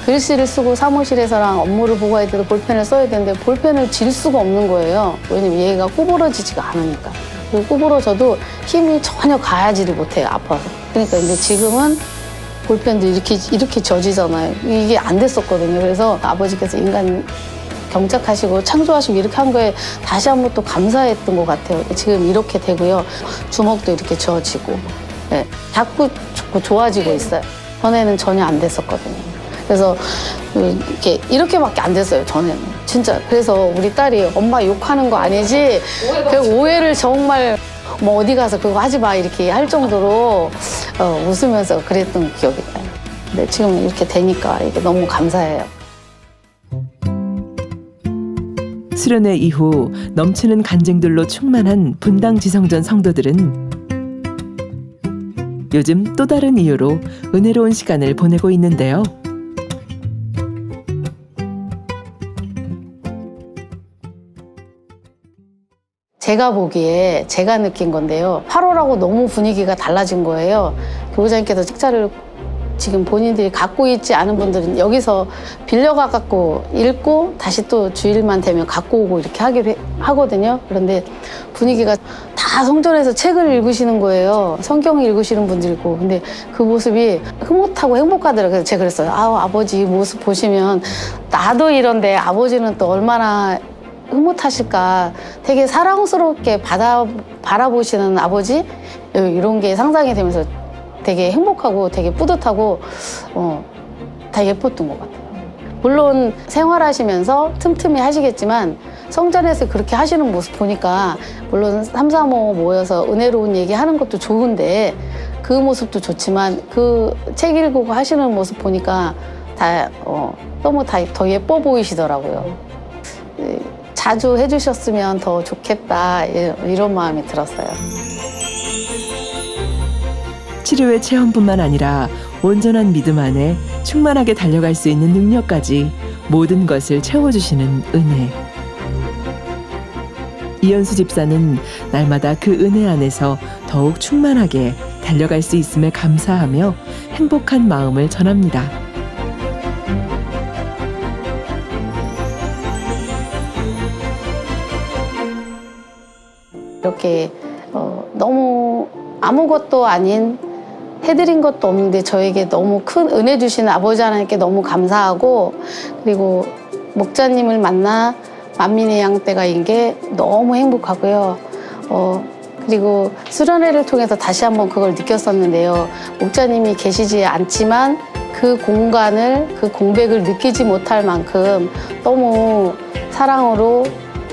글씨를 쓰고 사무실에서랑 업무를 보고할 때도 볼펜을 써야 되는데 볼펜을 쥘 수가 없는 거예요. 왜냐면 얘가 구부러지지가 않으니까. 그리고 구부러져도 힘이 전혀 가하지를 못해요. 아파서. 그러니까 근데 지금은 볼펜도 이렇게 져지잖아요. 이게 안 됐었거든요. 그래서 아버지께서 인간 경작하시고 창조하시고 이렇게 한 거에 다시 한번 또 감사했던 것 같아요. 지금 이렇게 되고요. 주먹도 이렇게 져지고 네, 자꾸 좋아지고 있어요. 전에는 전혀 안 됐었거든요. 그래서 이렇게밖에 안 됐어요. 전에는 진짜. 그래서 우리 딸이 엄마 욕하는 거 아니지? 그 오해를 정말 뭐 어디 가서 그거 하지 마 이렇게 할 정도로 웃으면서 그랬던 기억이 나요. 근데 지금 이렇게 되니까 이게 너무 감사해요. 수련회 이후 넘치는 간증들로 충만한 분당 지성전 성도들은 요즘 또 다른 이유로 은혜로운 시간을 보내고 있는데요. 제가 보기에 제가 느낀 건데요. 8월하고 너무 분위기가 달라진 거예요. 교우장님께서 책자를 지금 본인들이 갖고 있지 않은 분들은 여기서 빌려가 갖고 읽고 다시 또 주일만 되면 갖고 오고 이렇게 하기로 하거든요. 그런데 분위기가 다 성전에서 책을 읽으시는 거예요. 성경 읽으시는 분들이고. 근데 그 모습이 흐뭇하고 행복하더라고요. 그래서 제가 그랬어요. 아버지 이 모습 보시면 나도 이런데 아버지는 또 얼마나 흐뭇하실까. 되게 사랑스럽게 바라보시는 아버지 이런 게 상상이 되면서 되게 행복하고 되게 뿌듯하고 다 예뻤던 것 같아요. 물론 생활하시면서 틈틈이 하시겠지만 성전에서 그렇게 하시는 모습 보니까 물론 3, 3호 모여서 은혜로운 얘기 하는 것도 좋은데 그 모습도 좋지만 그 책 읽고 하시는 모습 보니까 다 너무 더 예뻐 보이시더라고요. 자주 해주셨으면 더 좋겠다 이런 마음이 들었어요. 치료의 체험뿐만 아니라 온전한 믿음 안에 충만하게 달려갈 수 있는 능력까지 모든 것을 채워주시는 은혜. 이현수 집사는 날마다 그 은혜 안에서 더욱 충만하게 달려갈 수 있음에 감사하며 행복한 마음을 전합니다. 이렇게 너무 아무것도 아닌 해드린 것도 없는데 저에게 너무 큰 은혜 주시는 아버지 하나님께 너무 감사하고, 그리고 목자님을 만나 만민의 양떼가인 게 너무 행복하고요. 그리고 수련회를 통해서 다시 한번 그걸 느꼈었는데요. 목자님이 계시지 않지만 그 공간을, 그 공백을 느끼지 못할 만큼 너무 사랑으로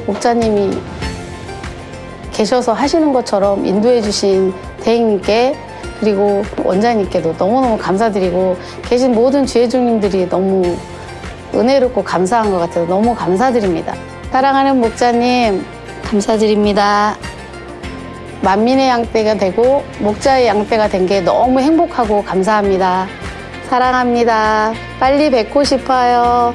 목자님이 계셔서 하시는 것처럼 인도해 주신 대행님께, 그리고 원장님께도 너무너무 감사드리고, 계신 모든 주혜주님들이 너무 은혜롭고 감사한 것 같아서 너무 감사드립니다. 사랑하는 목자님, 감사드립니다. 만민의 양떼가 되고 목자의 양떼가 된 게 너무 행복하고 감사합니다. 사랑합니다. 빨리 뵙고 싶어요.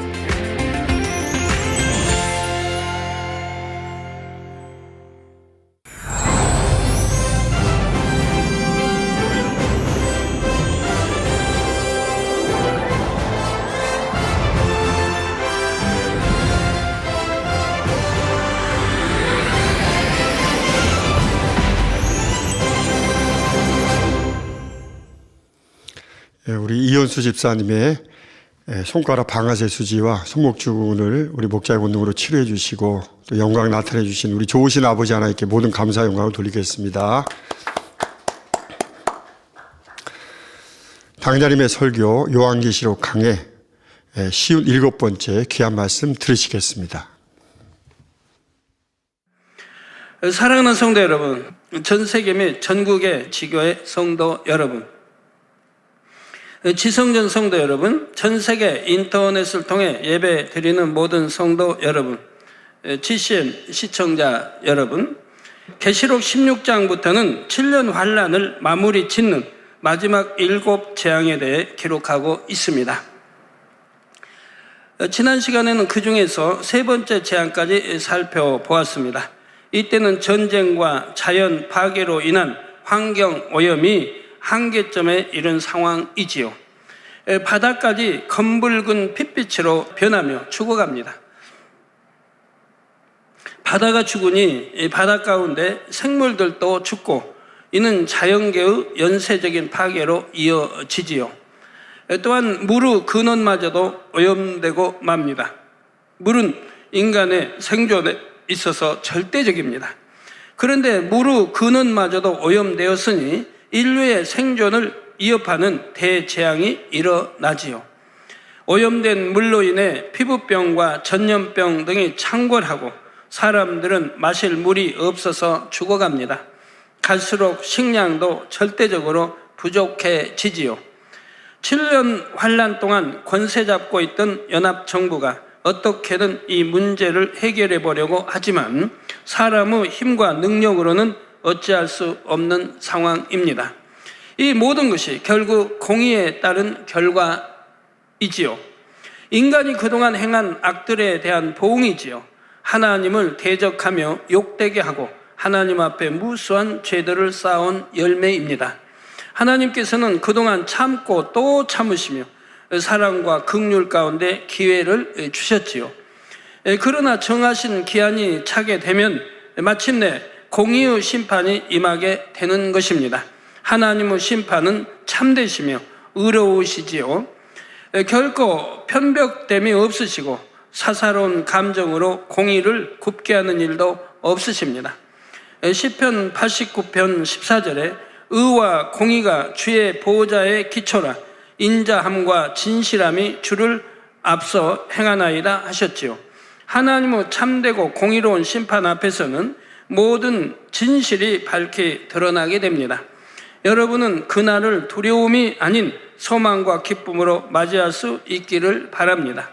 우리 이현수 집사님의 손가락 방아쇠 수지와 손목주근을 우리 목자의 본능으로 치료해 주시고 또 영광 나타내 주신 우리 좋으신 아버지 하나님께 모든 감사 영광을 돌리겠습니다. 당자님의 설교 요한계시록 강해 57번째 귀한 말씀 들으시겠습니다. 사랑하는 성도 여러분, 전 세계 및 전국의 지교회 성도 여러분, 지성전 성도 여러분, 전 세계 인터넷을 통해 예배 드리는 모든 성도 여러분, GCN 시청자 여러분, 계시록 16장부터는 7년 환란을 마무리 짓는 마지막 7 재앙에 대해 기록하고 있습니다. 지난 시간에는 그 중에서 3번째 재앙까지 살펴보았습니다. 이때는 전쟁과 자연 파괴로 인한 환경 오염이 한계점에 이른 상황이지요. 바다까지 검붉은 핏빛으로 변하며 죽어갑니다. 바다가 죽으니 바다 가운데 생물들도 죽고, 이는 자연계의 연쇄적인 파괴로 이어지지요. 또한 물의 근원마저도 오염되고 맙니다. 물은 인간의 생존에 있어서 절대적입니다. 그런데 물의 근원마저도 오염되었으니 인류의 생존을 위협하는 대재앙이 일어나지요. 오염된 물로 인해 피부병과 전염병 등이 창궐하고 사람들은 마실 물이 없어서 죽어갑니다. 갈수록 식량도 절대적으로 부족해지지요. 7년 환란 동안 권세 잡고 있던 연합정부가 어떻게든 이 문제를 해결해 보려고 하지만 사람의 힘과 능력으로는 어찌할 수 없는 상황입니다. 이 모든 것이 결국 공의에 따른 결과이지요. 인간이 그동안 행한 악들에 대한 보응이지요. 하나님을 대적하며 욕되게 하고 하나님 앞에 무수한 죄들을 쌓아온 열매입니다. 하나님께서는 그동안 참고 또 참으시며 사랑과 긍휼 가운데 기회를 주셨지요. 그러나 정하신 기한이 차게 되면 마침내 공의의 심판이 임하게 되는 것입니다. 하나님의 심판은 참되시며 의로우시지요. 결코 편벽됨이 없으시고 사사로운 감정으로 공의를 굽게 하는 일도 없으십니다. 시편 89편 14절에 의와 공의가 주의 보호자의 기초라, 인자함과 진실함이 주를 앞서 행하나이다 하셨지요. 하나님의 참되고 공의로운 심판 앞에서는 모든 진실이 밝히 드러나게 됩니다. 여러분은 그날을 두려움이 아닌 소망과 기쁨으로 맞이할 수 있기를 바랍니다.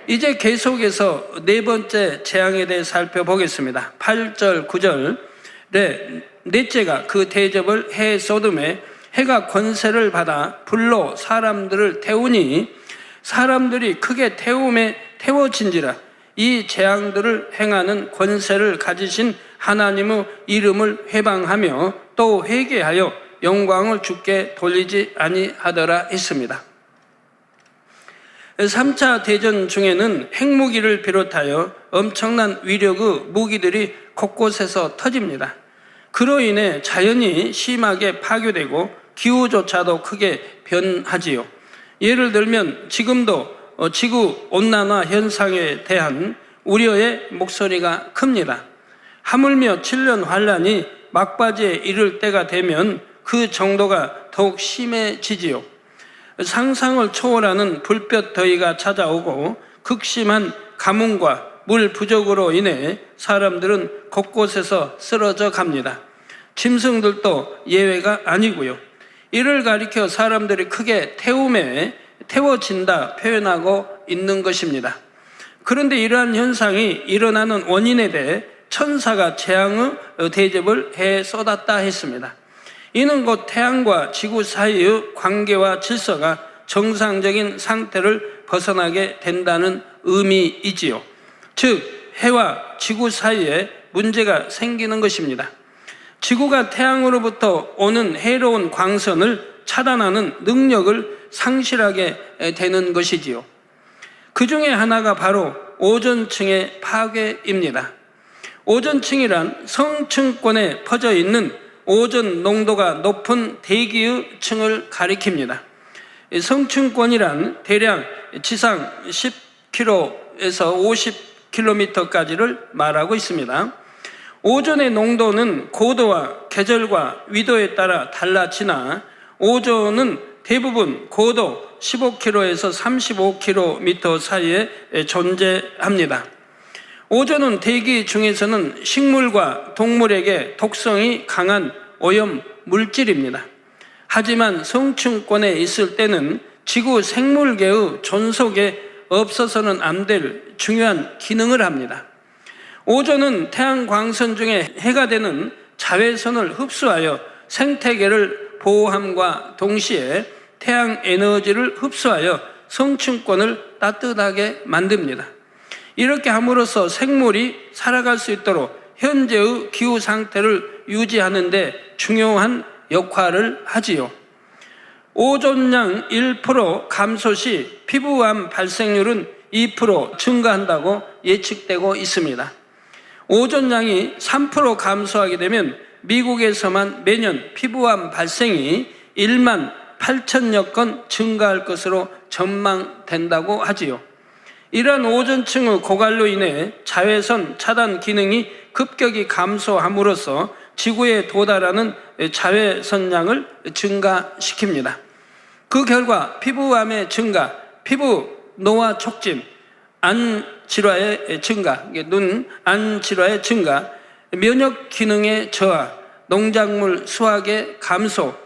이제 계속해서 4번째 재앙에 대해 살펴보겠습니다. 8절, 9절에 넷째가 그 대접을 해 쏟음에 해가 권세를 받아 불로 사람들을 태우니 사람들이 크게 태움에 태워진지라. 이 재앙들을 행하는 권세를 가지신 하나님의 이름을 회방하며 또 회개하여 영광을 주께 돌리지 아니하더라 했습니다. 3차 대전 중에는 핵무기를 비롯하여 엄청난 위력의 무기들이 곳곳에서 터집니다. 그로 인해 자연이 심하게 파괴되고 기후조차도 크게 변하지요. 예를 들면 지금도 지구 온난화 현상에 대한 우려의 목소리가 큽니다. 하물며 7년 환란이 막바지에 이를 때가 되면 그 정도가 더욱 심해지지요. 상상을 초월하는 불볕 더위가 찾아오고 극심한 가뭄과 물 부족으로 인해 사람들은 곳곳에서 쓰러져 갑니다. 짐승들도 예외가 아니고요. 이를 가리켜 사람들이 크게 태움에 태워진다 표현하고 있는 것입니다. 그런데 이러한 현상이 일어나는 원인에 대해 천사가 재앙의 대접을 해 쏟았다 했습니다. 이는 곧 태양과 지구 사이의 관계와 질서가 정상적인 상태를 벗어나게 된다는 의미이지요. 즉 해와 지구 사이에 문제가 생기는 것입니다. 지구가 태양으로부터 오는 해로운 광선을 차단하는 능력을 상실하게 되는 것이지요. 그 중에 하나가 바로 오존층의 파괴입니다. 오존층이란 성층권에 퍼져 있는 오존 농도가 높은 대기의 층을 가리킵니다. 성층권이란 대략 지상 10km에서 50km까지를 말하고 있습니다. 오존의 농도는 고도와 계절과 위도에 따라 달라지나 오존은 대부분 고도 15km에서 35km 사이에 존재합니다. 오존은 대기 중에서는 식물과 동물에게 독성이 강한 오염 물질입니다. 하지만 성층권에 있을 때는 지구 생물계의 존속에 없어서는 안 될 중요한 기능을 합니다. 오존은 태양 광선 중에 해가 되는 자외선을 흡수하여 생태계를 보호함과 동시에 태양 에너지를 흡수하여 성층권을 따뜻하게 만듭니다. 이렇게 함으로써 생물이 살아갈 수 있도록 현재의 기후 상태를 유지하는 데 중요한 역할을 하지요. 오존량 1% 감소 시 피부암 발생률은 2% 증가한다고 예측되고 있습니다. 오존량이 3% 감소하게 되면 미국에서만 매년 피부암 발생이 1만 8천여 건 증가할 것으로 전망된다고 하지요. 이러한 오존층의 고갈로 인해 자외선 차단 기능이 급격히 감소함으로써 지구에 도달하는 자외선량을 증가시킵니다. 그 결과 피부암의 증가, 피부 노화 촉진, 안 질환의 증가, 눈 안 질환의 증가, 면역 기능의 저하, 농작물 수확의 감소,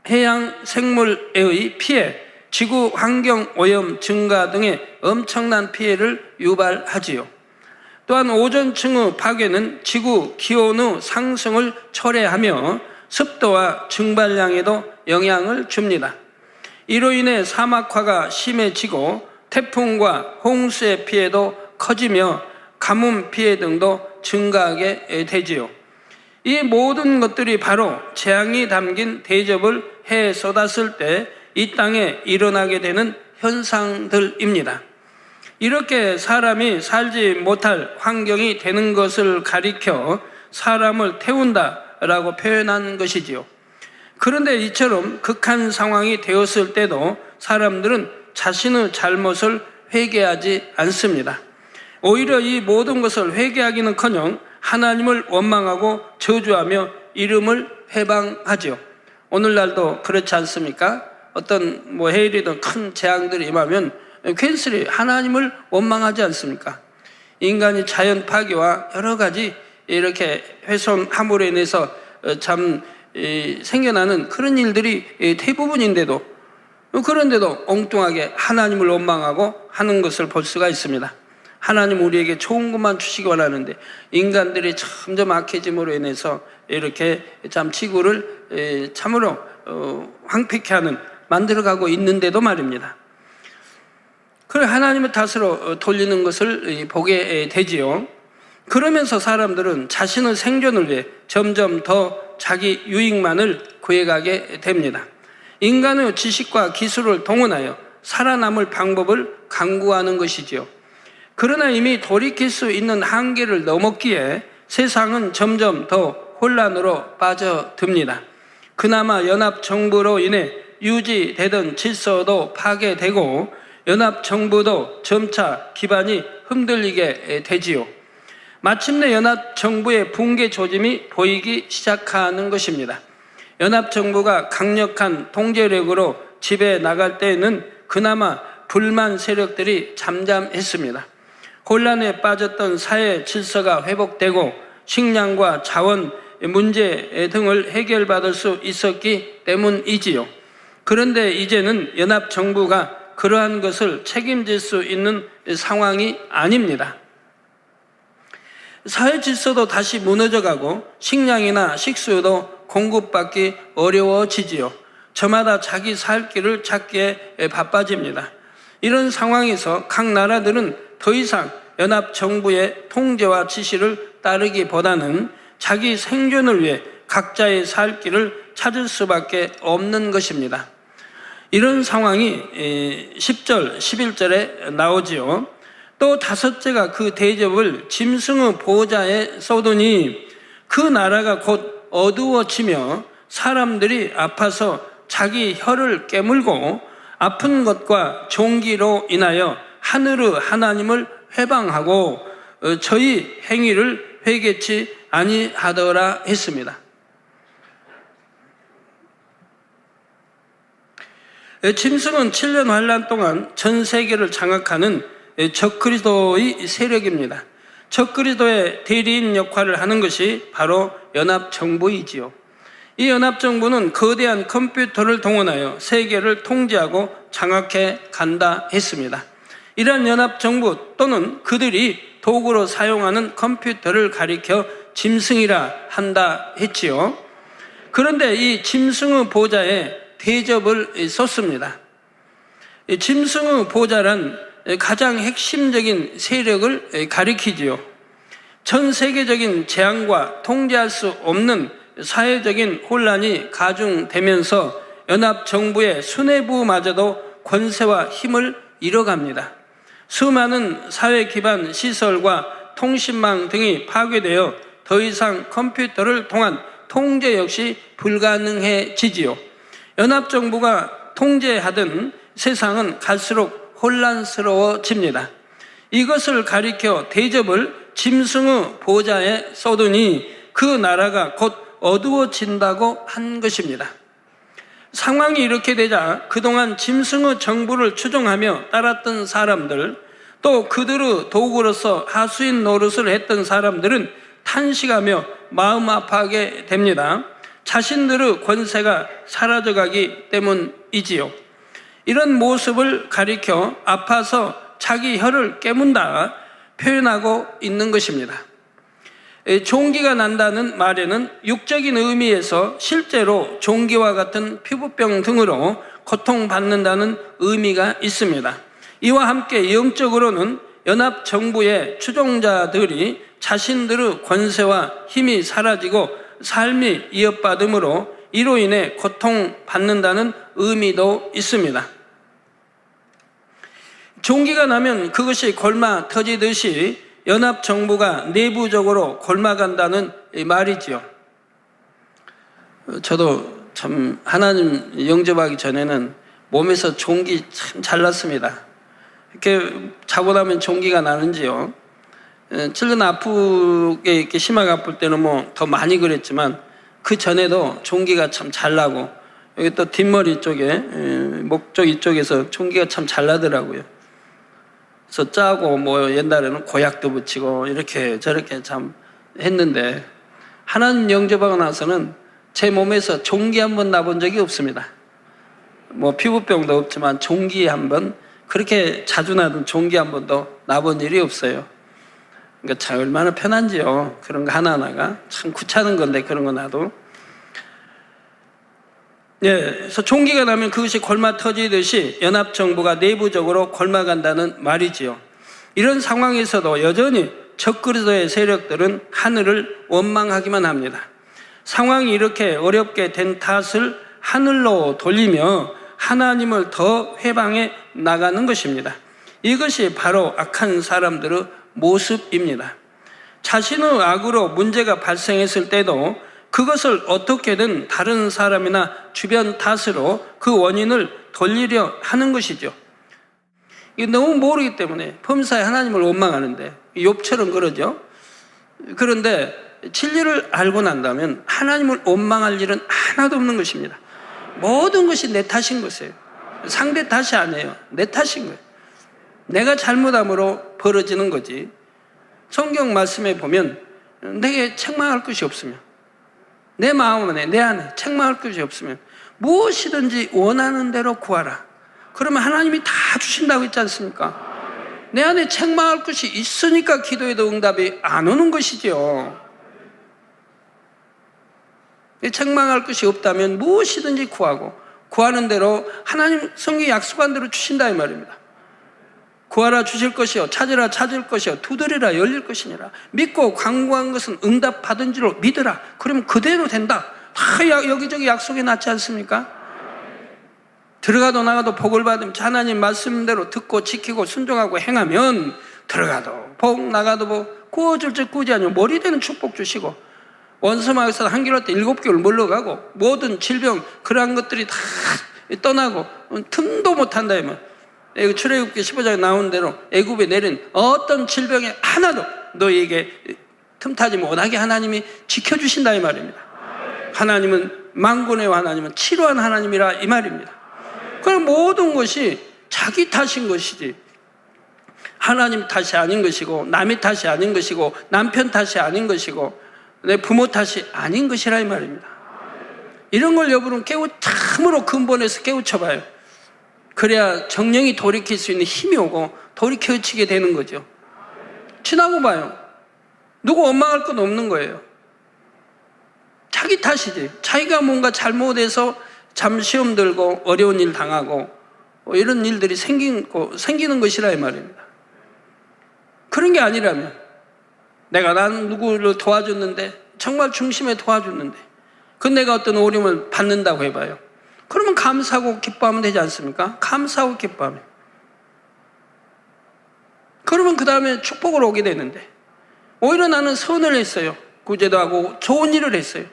해양 생물의 피해, 지구 환경 오염 증가 등의 엄청난 피해를 유발하지요. 또한 오존층의 파괴는 지구 기온의 상승을 초래하며 습도와 증발량에도 영향을 줍니다. 이로 인해 사막화가 심해지고 태풍과 홍수의 피해도 커지며 가뭄 피해 등도 증가하게 되지요. 이 모든 것들이 바로 재앙이 담긴 대접을 해 쏟았을 때 이 땅에 일어나게 되는 현상들입니다. 이렇게 사람이 살지 못할 환경이 되는 것을 가리켜 사람을 태운다라고 표현한 것이지요. 그런데 이처럼 극한 상황이 되었을 때도 사람들은 자신의 잘못을 회개하지 않습니다. 오히려 이 모든 것을 회개하기는커녕 하나님을 원망하고 저주하며 이름을 회방하지요. 오늘날도 그렇지 않습니까? 어떤 해일이든 큰 재앙들이 임하면 괜스레 하나님을 원망하지 않습니까? 인간이 자연 파괴와 여러 가지 이렇게 훼손함으로 인해서 참 생겨나는 그런 일들이 대부분인데도, 그런데도 엉뚱하게 하나님을 원망하고 하는 것을 볼 수가 있습니다. 하나님 우리에게 좋은 것만 주시기 원하는데 인간들이 점점 악해짐으로 인해서 이렇게 참 지구를 참으로 황폐케 하는, 만들어가고 있는데도 말입니다. 그래 하나님의 탓으로 돌리는 것을 보게 되지요. 그러면서 사람들은 자신의 생존을 위해 점점 더 자기 유익만을 구해가게 됩니다. 인간의 지식과 기술을 동원하여 살아남을 방법을 강구하는 것이지요. 그러나 이미 돌이킬 수 있는 한계를 넘었기에 세상은 점점 더 혼란으로 빠져듭니다. 그나마 연합정부로 인해 유지되던 질서도 파괴되고 연합정부도 점차 기반이 흔들리게 되지요. 마침내 연합정부의 붕괴 조짐이 보이기 시작하는 것입니다. 연합정부가 강력한 통제력으로 집에 나갈 때에는 그나마 불만 세력들이 잠잠했습니다. 혼란에 빠졌던 사회 질서가 회복되고 식량과 자원 문제 등을 해결받을 수 있었기 때문이지요. 그런데 이제는 연합정부가 그러한 것을 책임질 수 있는 상황이 아닙니다. 사회 질서도 다시 무너져가고 식량이나 식수도 공급받기 어려워지지요. 저마다 자기 살 길을 찾기에 바빠집니다. 이런 상황에서 각 나라들은 더 이상 연합정부의 통제와 지시를 따르기보다는 자기 생존을 위해 각자의 살 길을 찾을 수밖에 없는 것입니다. 이런 상황이 10절, 11절에 나오지요. 또 다섯째가 그 대접을 짐승의 보호자에 쏘더니 그 나라가 곧 어두워지며 사람들이 아파서 자기 혀를 깨물고 아픈 것과 종기로 인하여 하늘의 하나님을 회방하고 저희 행위를 회개치 아니하더라 했습니다. 짐승은 7년 환란 동안 전 세계를 장악하는 적그리스도의 세력입니다. 적그리스도의 대리인 역할을 하는 것이 바로 연합정부이지요. 이 연합정부는 거대한 컴퓨터를 동원하여 세계를 통제하고 장악해 간다 했습니다. 이러한 연합정부 또는 그들이 도구로 사용하는 컴퓨터를 가리켜 짐승이라 한다 했지요. 그런데 이 짐승의 보좌에 대접을 쏟습니다. 짐승의 보좌란 가장 핵심적인 세력을 가리키지요. 전 세계적인 재앙과 통제할 수 없는 사회적인 혼란이 가중되면서 연합정부의 수뇌부마저도 권세와 힘을 잃어갑니다. 수많은 사회 기반 시설과 통신망 등이 파괴되어 더 이상 컴퓨터를 통한 통제 역시 불가능해지지요. 연합정부가 통제하던 세상은 갈수록 혼란스러워집니다. 이것을 가리켜 대접을 짐승의 보좌에 쏘더니 그 나라가 곧 어두워진다고 한 것입니다. 상황이 이렇게 되자 그동안 짐승의 정부를 추종하며 따랐던 사람들, 또 그들의 도구로서 하수인 노릇을 했던 사람들은 탄식하며 마음 아파하게 됩니다. 자신들의 권세가 사라져가기 때문이지요. 이런 모습을 가리켜 아파서 자기 혀를 깨문다 표현하고 있는 것입니다. 종기가 난다는 말에는 육적인 의미에서 실제로 종기와 같은 피부병 등으로 고통받는다는 의미가 있습니다. 이와 함께 영적으로는 연합정부의 추종자들이 자신들의 권세와 힘이 사라지고 삶이 이어받음으로 이로 인해 고통받는다는 의미도 있습니다. 종기가 나면 그것이 골마 터지듯이 연합정부가 내부적으로 골마간다는 말이지요. 저도 참 하나님 영접하기 전에는 몸에서 종기 참 잘 났습니다. 이렇게 자고 나면 종기가 나는지요. 7년 아프게 이렇게 심하게 아플 때는 뭐 더 많이 그랬지만 그 전에도 종기가 참 잘 나고 여기 또 뒷머리 쪽에 목 쪽 이쪽에서 종기가 참 잘 나더라고요. 그래서 짜고 뭐 옛날에는 고약도 붙이고 이렇게 저렇게 참 했는데 하나님 영접하고 나서는 제 몸에서 종기 한 번 나본 적이 없습니다. 뭐 피부병도 없지만 종기 한 번, 그렇게 자주 나던 종기 한 번도 나본 일이 없어요. 그러니까 참 얼마나 편한지요. 그런 거 하나하나가 참 귀찮은 건데 그런 거 나도. 그래서 종기가 나면 그것이 골마 터지듯이 연합정부가 내부적으로 골마간다는 말이지요. 이런 상황에서도 여전히 적그리스도의 세력들은 하늘을 원망하기만 합니다. 상황이 이렇게 어렵게 된 탓을 하늘로 돌리며 하나님을 더 회방해 나가는 것입니다. 이것이 바로 악한 사람들의 모습입니다. 자신의 악으로 문제가 발생했을 때도 그것을 어떻게든 다른 사람이나 주변 탓으로 그 원인을 돌리려 하는 것이죠. 이게 너무 모르기 때문에 범사에 하나님을 원망하는데, 욥처럼 그러죠. 그런데 진리를 알고 난다면 하나님을 원망할 일은 하나도 없는 것입니다. 모든 것이 내 탓인 것이에요. 상대 탓이 아니에요. 내 탓인 거예요. 내가 잘못함으로 벌어지는 거지. 성경 말씀에 보면 내게 책망할 것이 없으면, 내 마음 안에, 내 안에 책망할 것이 없으면 무엇이든지 원하는 대로 구하라. 그러면 하나님이 다 주신다고 했지 않습니까? 내 안에 책망할 것이 있으니까 기도에도 응답이 안 오는 것이죠. 책망할 것이 없다면 무엇이든지 구하고, 구하는 대로 하나님 성경에 약속한 대로 주신다 이 말입니다. 구하라 주실 것이요, 찾으라 찾을 것이요, 두드리라 열릴 것이니라. 믿고 간구한 것은 응답받은 줄로 믿으라. 그러면 그대로 된다. 다 여기저기 약속이 났지 않습니까? 들어가도 나가도 복을 받으면 하나님 말씀대로 듣고 지키고 순종하고 행하면 들어가도 복, 나가도 복, 구워줄 줄 구지 아니고 머리 되는 축복 주시고, 원수마에서 한결할 때 7개월 물러가고, 모든 질병 그러한 것들이 다 떠나고 틈도 못한다 이 말. 출애굽기 15장에 나온 대로 애굽에 내린 어떤 질병에 하나도 너희에게 틈타지 못하게 하나님이 지켜주신다 이 말입니다. 하나님은 만군의 하나님은 치료한 하나님이라 이 말입니다. 그럼 모든 것이 자기 탓인 것이지 하나님 탓이 아닌 것이고, 남의 탓이 아닌 것이고, 남편 탓이 아닌 것이고, 내 부모 탓이 아닌 것이라 이 말입니다. 이런 걸 여러분은 참으로 근본에서 깨우쳐봐요. 그래야 정령이 돌이킬 수 있는 힘이 오고 돌이켜지게 되는 거죠. 지나고 봐요. 누구 원망할 건 없는 거예요. 자기 탓이지. 자기가 뭔가 잘못해서 잠 시험 들고 어려운 일 당하고 이런 일들이 생기는 것이라 이 말입니다. 그런 게 아니라면, 내가 난 누구를 도와줬는데, 정말 중심에 도와줬는데, 그 내가 어떤 어려움을 받는다고 해봐요. 그러면 감사하고 기뻐하면 되지 않습니까? 감사하고 기뻐하면. 그러면 그 다음에 축복을 오게 되는데, 오히려 나는 선을 했어요. 구제도 하고 좋은 일을 했어요.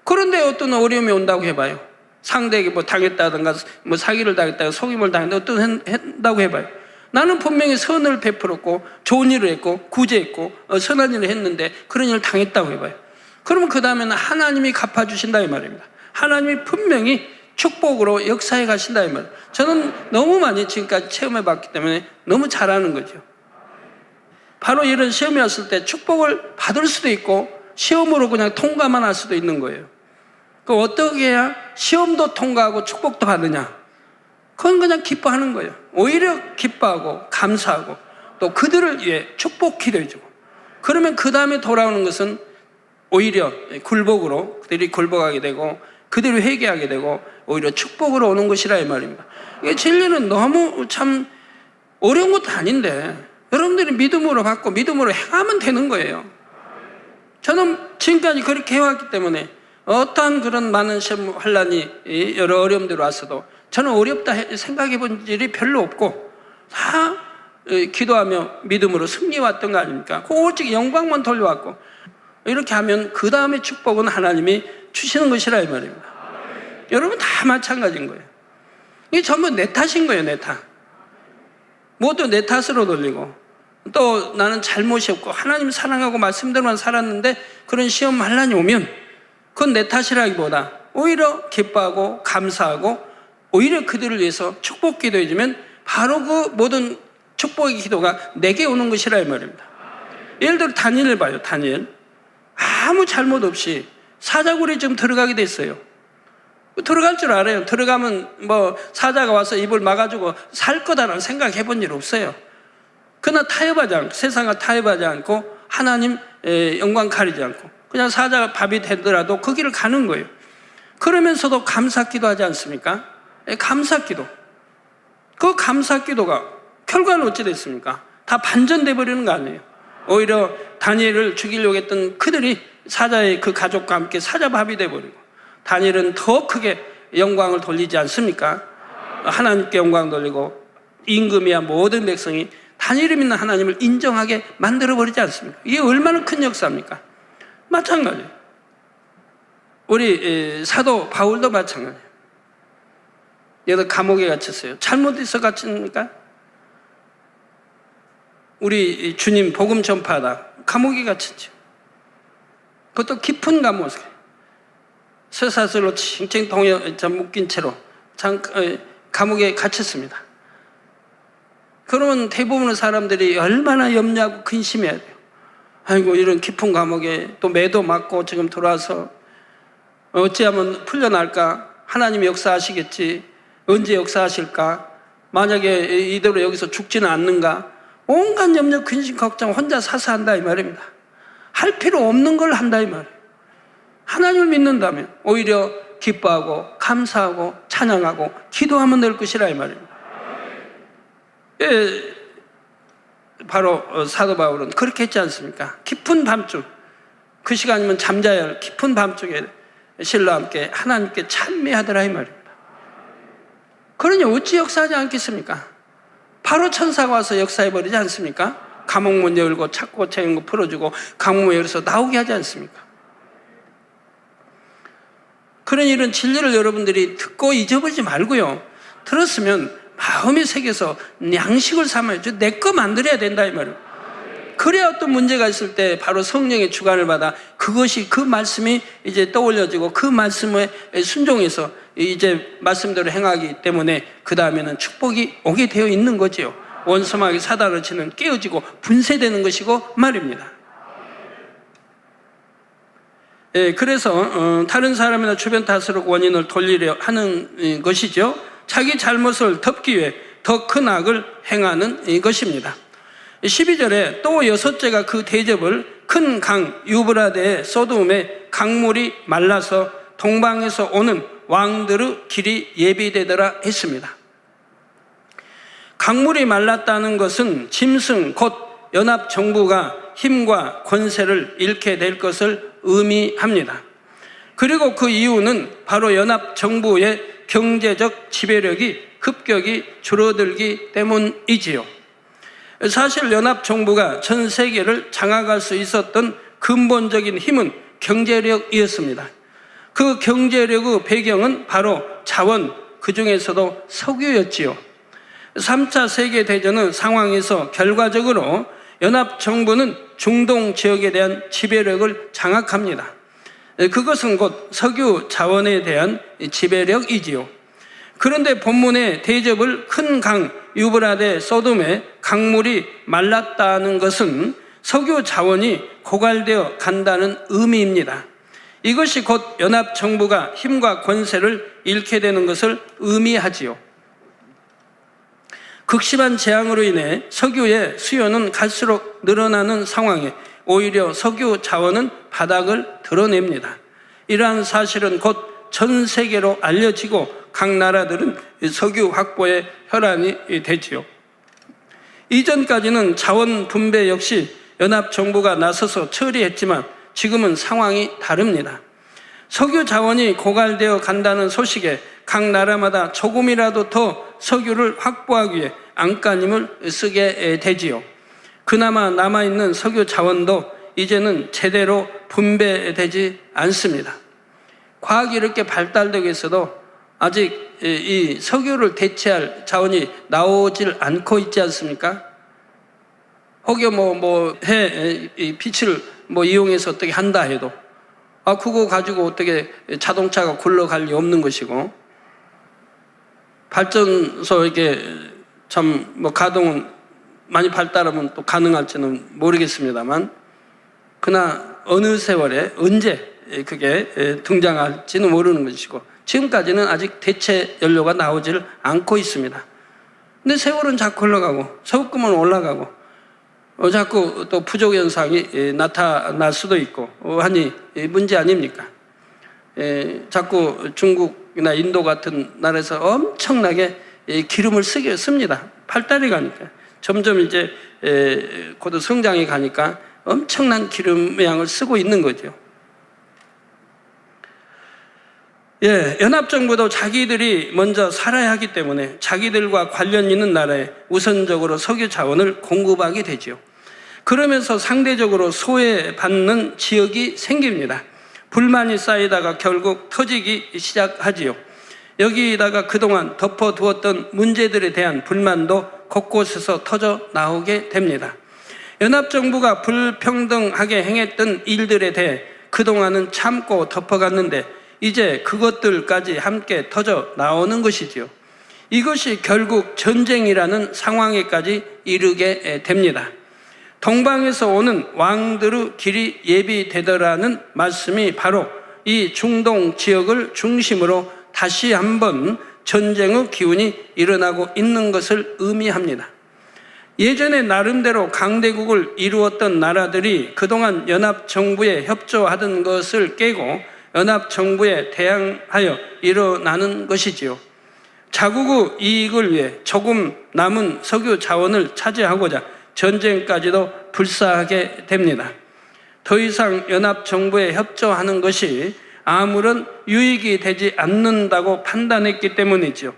그런데 어떤 어려움이 온다고 해봐요. 상대에게 뭐 당했다든가, 뭐 사기를 당했다든가, 속임을 당했다든가, 어떤 한다고 해봐요. 나는 분명히 선을 베풀었고 좋은 일을 했고 구제했고 선한 일을 했는데 그런 일을 당했다고 해봐요. 그러면 그 다음에는 하나님이 갚아주신다 이 말입니다. 하나님이 분명히 축복으로 역사해 가신다 이 말이에요. 저는 너무 많이 지금까지 체험해 봤기 때문에 너무 잘 아는 거죠. 바로 이런 시험이 왔을 때 축복을 받을 수도 있고 시험으로 그냥 통과만 할 수도 있는 거예요. 그 어떻게 해야 시험도 통과하고 축복도 받느냐? 그건 그냥 기뻐하는 거예요. 오히려 기뻐하고 감사하고 또 그들을 위해 축복 기도해주고, 그러면 그 다음에 돌아오는 것은 오히려 굴복으로 그들이 굴복하게 되고 그들이 회개하게 되고 오히려 축복으로 오는 것이라 이 말입니다. 이게 진리는 너무 참 어려운 것도 아닌데 여러분들이 믿음으로 받고 믿음으로 행하면 되는 거예요. 저는 지금까지 그렇게 해왔기 때문에 어떠한 그런 많은 시험 환란이 여러 어려움들이 왔어도 저는 어렵다 생각해 본 일이 별로 없고 다 기도하며 믿음으로 승리해왔던 거 아닙니까? 오직 영광만 돌려왔고, 이렇게 하면 그 다음에 축복은 하나님이 주시는 것이라 이 말입니다. 여러분 다 마찬가지인 거예요. 이게 전부 내 탓인 거예요. 내 탓. 모두 내 탓으로 돌리고, 또 나는 잘못이 없고 하나님 사랑하고 말씀대로만 살았는데 그런 시험 환란이 오면 그건 내 탓이라기보다 오히려 기뻐하고 감사하고 오히려 그들을 위해서 축복 기도해주면 바로 그 모든 축복의 기도가 내게 오는 것이라 이 말입니다. 예를 들어 다니엘을 봐요. 다니엘 아무 잘못 없이 사자굴에 좀 들어가게 됐어요. 들어갈 줄 알아요. 들어가면 뭐 사자가 와서 입을 막아주고 살 거다라는 생각해 본 일 없어요. 그러나 타협하지 않고, 세상과 타협하지 않고 하나님 영광 가리지 않고 그냥 사자가 밥이 되더라도 그 길을 가는 거예요. 그러면서도 감사기도 하지 않습니까? 감사기도. 그 감사기도가 결과는 어찌 됐습니까? 다 반전돼 버리는 거 아니에요. 오히려 다니엘을 죽이려고 했던 그들이 사자의 그 가족과 함께 사자밥이 돼버리고, 다니엘은 더 크게 영광을 돌리지 않습니까? 하나님께 영광 돌리고 임금이야 모든 백성이 다니엘을 믿는 하나님을 인정하게 만들어버리지 않습니까? 이게 얼마나 큰 역사입니까? 마찬가지예요. 우리 사도 바울도 마찬가지예요. 얘도 감옥에 갇혔어요. 잘못해서 갇힙니까? 우리 주님 복음 전파하다 감옥에 갇혔죠. 그것도 깊은 감옥에 쇠사슬로 칭칭 묶인 채로 감옥에 갇혔습니다. 그러면 대부분의 사람들이 얼마나 염려하고 근심해야 돼요. 아이고, 이런 깊은 감옥에 또 매도 맞고 지금 들어와서 어찌하면 풀려날까? 하나님이 역사하시겠지. 언제 역사하실까? 만약에 이대로 여기서 죽지는 않는가? 온갖 염려, 근심, 걱정 혼자 사서 한다 이 말입니다. 할 필요 없는 걸 한다 이 말이에요. 하나님을 믿는다면 오히려 기뻐하고 감사하고 찬양하고 기도하면 될 것이라 이 말입니다. 예, 바로 사도 바울은 그렇게 했지 않습니까? 깊은 밤중, 그 시간이면 잠자야 할 깊은 밤중에 신과 함께 하나님께 찬미하더라 이 말입니다. 그러니 어찌 역사하지 않겠습니까? 바로 천사가 와서 역사해버리지 않습니까? 감옥문 열고 찾고 채운 거 풀어주고 감옥문 열어서 나오게 하지 않습니까? 그런 이런 진리를 여러분들이 듣고 잊어버리지 말고요, 들었으면 마음의 세계에서 양식을 삼아야죠. 내 거 만들어야 된다 이 말이에요. 그래야 어떤 문제가 있을 때 바로 성령의 주관을 받아 그것이 그 말씀이 이제 떠올려지고 그 말씀에 순종해서 이제 말씀대로 행하기 때문에 그 다음에는 축복이 오게 되어 있는 거지요. 원수마귀 사단을 치는 깨어지고 분쇄되는 것이고 말입니다. 예, 그래서 다른 사람이나 주변 탓으로 원인을 돌리려 하는 것이죠. 자기 잘못을 덮기 위해 더 큰 악을 행하는 것입니다. 12절에 또 6째가 그 대접을 큰 강 유브라데의 소돔에 강물이 말라서 동방에서 오는 왕들의 길이 예비되더라 했습니다. 강물이 말랐다는 것은 짐승 곧 연합정부가 힘과 권세를 잃게 될 것을 의미합니다. 그리고 그 이유는 바로 연합정부의 경제적 지배력이 급격히 줄어들기 때문이지요. 사실 연합정부가 전 세계를 장악할 수 있었던 근본적인 힘은 경제력이었습니다. 그 경제력의 배경은 바로 자원, 그 중에서도 석유였지요. 3차 세계대전 상황에서 결과적으로 연합정부는 중동 지역에 대한 지배력을 장악합니다. 그것은 곧 석유 자원에 대한 지배력이지요. 그런데 본문의 대접을 큰 강 유브라데 소돔에 강물이 말랐다는 것은 석유 자원이 고갈되어 간다는 의미입니다. 이것이 곧 연합정부가 힘과 권세를 잃게 되는 것을 의미하지요. 극심한 재앙으로 인해 석유의 수요는 갈수록 늘어나는 상황에 오히려 석유 자원은 바닥을 드러냅니다. 이러한 사실은 곧 전 세계로 알려지고 각 나라들은 석유 확보에 혈안이 되지요. 이전까지는 자원 분배 역시 연합정부가 나서서 처리했지만 지금은 상황이 다릅니다. 석유 자원이 고갈되어 간다는 소식에 각 나라마다 조금이라도 더 석유를 확보하기 위해 안간힘을 쓰게 되지요. 그나마 남아있는 석유 자원도 이제는 제대로 분배되지 않습니다. 과학이 이렇게 발달되고 있어도 아직 이 석유를 대체할 자원이 나오질 않고 있지 않습니까? 혹여 해 빛을 이용해서 어떻게 한다 해도 그거 가지고 어떻게 자동차가 굴러갈 리 없는 것이고, 발전소 이렇게 참 가동은 많이 발달하면 또 가능할지는 모르겠습니다만, 그러나 어느 세월에 언제 그게 등장할지는 모르는 것이고, 지금까지는 아직 대체 연료가 나오질 않고 있습니다. 근데 세월은 자꾸 흘러가고 석유금은 올라가고 자꾸 또 부족 현상이 나타날 수도 있고 하니 문제 아닙니까? 자꾸 중국이나 인도 같은 나라에서 엄청나게 기름을 씁니다. 발달이 가니까 점점 이제 고도 성장이 가니까 엄청난 기름의 양을 쓰고 있는 거죠. 연합정부도 자기들이 먼저 살아야 하기 때문에 자기들과 관련 있는 나라에 우선적으로 석유 자원을 공급하게 되죠. 그러면서 상대적으로 소외받는 지역이 생깁니다. 불만이 쌓이다가 결국 터지기 시작하지요. 여기다가 그동안 덮어두었던 문제들에 대한 불만도 곳곳에서 터져 나오게 됩니다. 연합정부가 불평등하게 행했던 일들에 대해 그동안은 참고 덮어갔는데 이제 그것들까지 함께 터져 나오는 것이지요. 이것이 결국 전쟁이라는 상황에까지 이르게 됩니다. 동방에서 오는 왕들의 길이 예비되더라는 말씀이 바로 이 중동 지역을 중심으로 다시 한번 전쟁의 기운이 일어나고 있는 것을 의미합니다. 예전에 나름대로 강대국을 이루었던 나라들이 그동안 연합정부에 협조하던 것을 깨고 연합정부에 대항하여 일어나는 것이지요. 자국의 이익을 위해 조금 남은 석유 자원을 차지하고자 전쟁까지도 불사하게 됩니다. 더 이상 연합정부에 협조하는 것이 아무런 유익이 되지 않는다고 판단했기 때문이죠.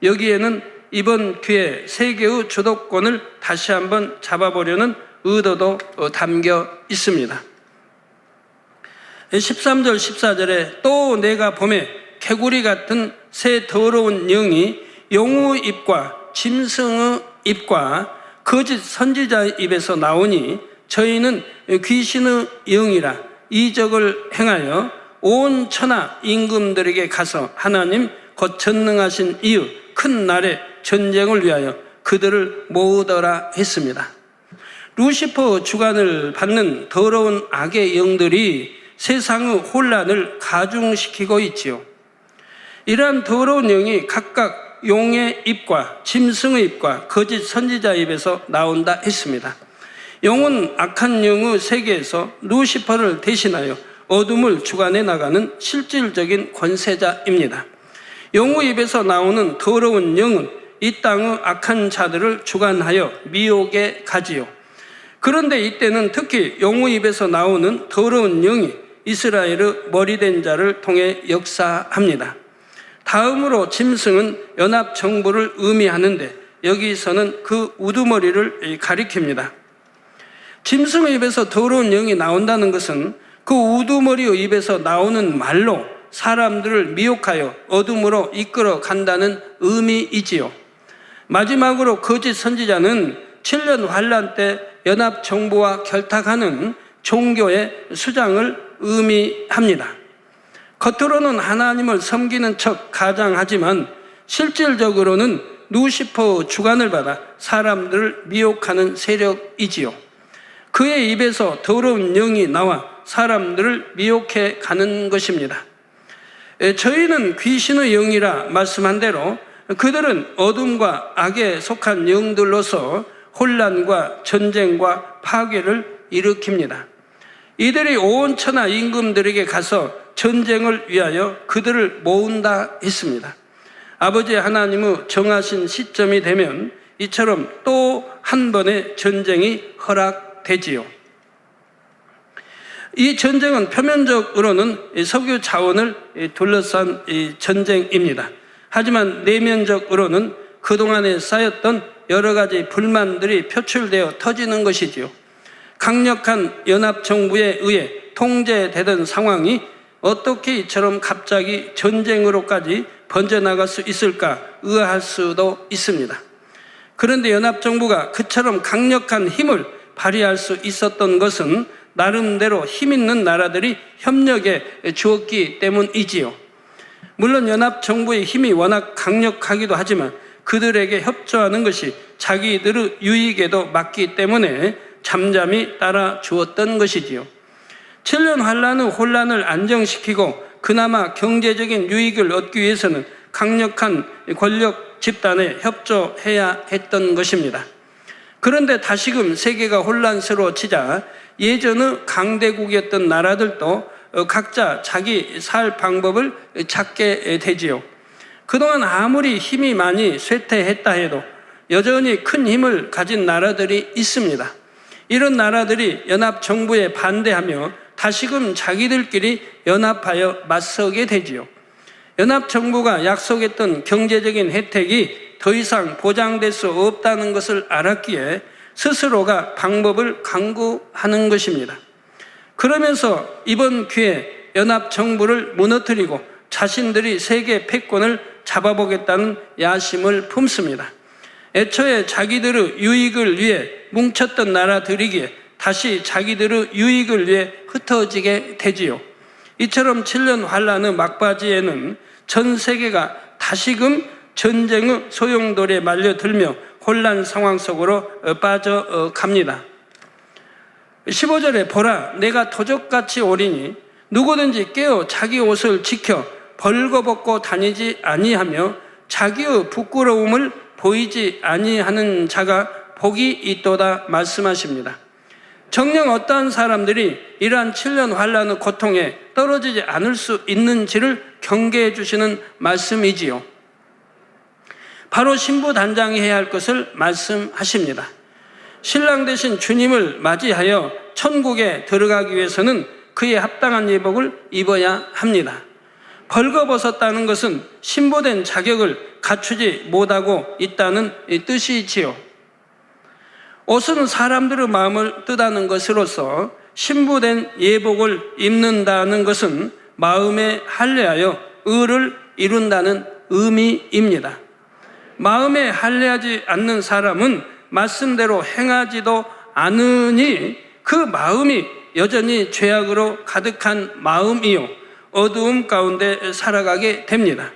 여기에는 이번 기회에 세계의 주도권을 다시 한번 잡아보려는 의도도 담겨 있습니다. 13절 14절에 또 내가 봄에 개구리 같은 새 더러운 영이 용의 입과 짐승의 입과 거짓 선지자의 입에서 나오니 저희는 귀신의 영이라 이적을 행하여 온 천하 임금들에게 가서 하나님 곧 전능하신 이유 큰 날에 전쟁을 위하여 그들을 모으더라 했습니다. 루시퍼 주관을 받는 더러운 악의 영들이 세상의 혼란을 가중시키고 있지요. 이러한 더러운 영이 각각 용의 입과 짐승의 입과 거짓 선지자의 입에서 나온다 했습니다. 용은 악한 영의 세계에서 루시퍼를 대신하여 어둠을 주관해 나가는 실질적인 권세자입니다. 용의 입에서 나오는 더러운 영은 이 땅의 악한 자들을 주관하여 미혹에 가지요. 그런데 이때는 특히 용의 입에서 나오는 더러운 영이 이스라엘의 머리된 자를 통해 역사합니다. 다음으로 짐승은 연합정부를 의미하는데 여기서는 그 우두머리를 가리킵니다. 짐승의 입에서 더러운 영이 나온다는 것은 그 우두머리의 입에서 나오는 말로 사람들을 미혹하여 어둠으로 이끌어 간다는 의미이지요. 마지막으로 거짓 선지자는 7년 환란 때 연합정부와 결탁하는 종교의 수장을 의미합니다. 겉으로는 하나님을 섬기는 척 가장하지만 실질적으로는 루시퍼 주관을 받아 사람들을 미혹하는 세력이지요. 그의 입에서 더러운 영이 나와 사람들을 미혹해 가는 것입니다. 저희는 귀신의 영이라 말씀한 대로 그들은 어둠과 악에 속한 영들로서 혼란과 전쟁과 파괴를 일으킵니다. 이들이 온 천하 임금들에게 가서 전쟁을 위하여 그들을 모은다 했습니다. 아버지 하나님의 정하신 시점이 되면 이처럼 또 한 번의 전쟁이 허락되지요. 이 전쟁은 표면적으로는 석유 자원을 둘러싼 전쟁입니다. 하지만 내면적으로는 그동안에 쌓였던 여러 가지 불만들이 표출되어 터지는 것이지요. 강력한 연합정부에 의해 통제되던 상황이 어떻게 이처럼 갑자기 전쟁으로까지 번져나갈 수 있을까 의아할 수도 있습니다. 그런데 연합정부가 그처럼 강력한 힘을 발휘할 수 있었던 것은 나름대로 힘 있는 나라들이 협력해 주었기 때문이지요. 물론 연합정부의 힘이 워낙 강력하기도 하지만 그들에게 협조하는 것이 자기들의 유익에도 맞기 때문에 잠잠히 따라 주었던 것이지요. 7년 환란의 혼란을 안정시키고 그나마 경제적인 유익을 얻기 위해서는 강력한 권력 집단에 협조해야 했던 것입니다. 그런데 다시금 세계가 혼란스러워지자 예전의 강대국이었던 나라들도 각자 자기 살 방법을 찾게 되지요. 그동안 아무리 힘이 많이 쇠퇴했다 해도 여전히 큰 힘을 가진 나라들이 있습니다. 이런 나라들이 연합정부에 반대하며 다시금 자기들끼리 연합하여 맞서게 되지요. 연합정부가 약속했던 경제적인 혜택이 더 이상 보장될 수 없다는 것을 알았기에 스스로가 방법을 강구하는 것입니다. 그러면서 이번 기회에 연합 정부를 무너뜨리고 자신들이 세계 패권을 잡아보겠다는 야심을 품습니다. 애초에 자기들의 유익을 위해 뭉쳤던 나라들이기에 다시 자기들의 유익을 위해 흩어지게 되지요. 이처럼 7년 환란의 막바지에는 전 세계가 다시금 전쟁의 소용돌이에 말려들며 혼란 상황 속으로 빠져갑니다. 15절에 보라, 내가 도적같이 오리니 누구든지 깨어 자기 옷을 지켜 벌거벗고 다니지 아니하며 자기의 부끄러움을 보이지 아니하는 자가 복이 있도다 말씀하십니다. 정녕 어떠한 사람들이 이러한 7년 환란의 고통에 떨어지지 않을 수 있는지를 경계해 주시는 말씀이지요. 바로 신부 단장이 해야 할 것을 말씀하십니다. 신랑 되신 주님을 맞이하여 천국에 들어가기 위해서는 그에 합당한 예복을 입어야 합니다. 벌거벗었다는 것은 신부된 자격을 갖추지 못하고 있다는 뜻이지요. 옷은 사람들의 마음을 뜻하는 것으로서 신부된 예복을 입는다는 것은 마음에 할례하여 의를 이룬다는 의미입니다. 마음에 할례하지 않는 사람은 말씀대로 행하지도 않으니 그 마음이 여전히 죄악으로 가득한 마음이요 어두움 가운데 살아가게 됩니다.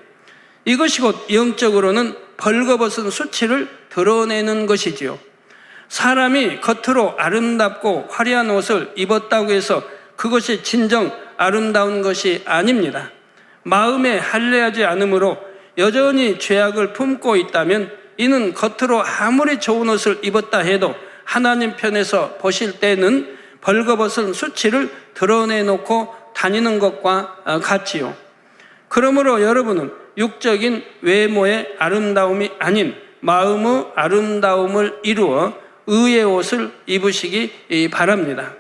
이것이 곧 영적으로는 벌거벗은 수치를 드러내는 것이지요. 사람이 겉으로 아름답고 화려한 옷을 입었다고 해서 그것이 진정 아름다운 것이 아닙니다. 마음에 할례하지 않으므로 여전히 죄악을 품고 있다면 이는 겉으로 아무리 좋은 옷을 입었다 해도 하나님 편에서 보실 때는 벌거벗은 수치를 드러내놓고 다니는 것과 같지요. 그러므로 여러분은 육적인 외모의 아름다움이 아닌 마음의 아름다움을 이루어 의의 옷을 입으시기 바랍니다.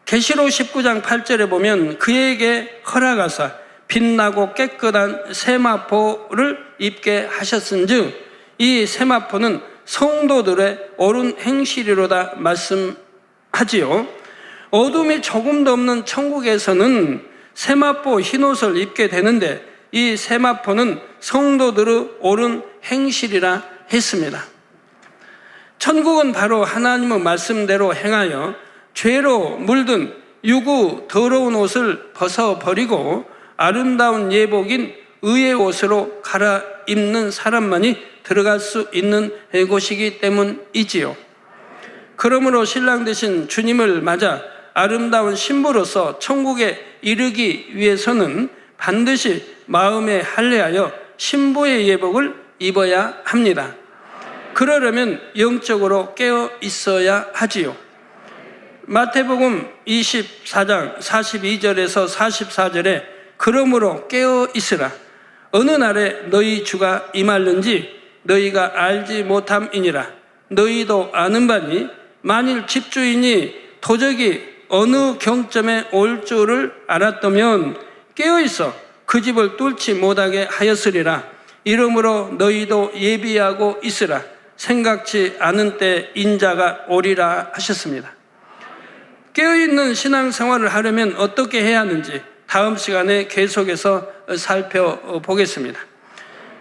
계시록 19장 8절에 보면 그에게 허락하사 빛나고 깨끗한 세마포를 입게 하셨은즉 이 세마포는 성도들의 옳은 행실이로다 말씀하지요. 어둠이 조금도 없는 천국에서는 세마포 흰옷을 입게 되는데 이 세마포는 성도들의 옳은 행실이라 했습니다. 천국은 바로 하나님의 말씀대로 행하여 죄로 물든 유구 더러운 옷을 벗어버리고 아름다운 예복인 의의 옷으로 갈아입는 사람만이 들어갈 수 있는 곳이기 때문이지요. 그러므로 신랑 되신 주님을 맞아 아름다운 신부로서 천국에 이르기 위해서는 반드시 마음에 할례하여 신부의 예복을 입어야 합니다. 그러려면 영적으로 깨어 있어야 하지요. 마태복음 24장 42절에서 44절에 그러므로 깨어 있으라. 어느 날에 너희 주가 임할는지 너희가 알지 못함이니라. 너희도 아는 바니 만일 집주인이 도적이 어느 경점에 올 줄을 알았다면 깨어 있어 그 집을 뚫지 못하게 하였으리라. 이러므로 너희도 예비하고 있으라. 생각지 않은 때 인자가 오리라 하셨습니다. 깨어있는 신앙생활을 하려면 어떻게 해야 하는지 다음 시간에 계속해서 살펴보겠습니다.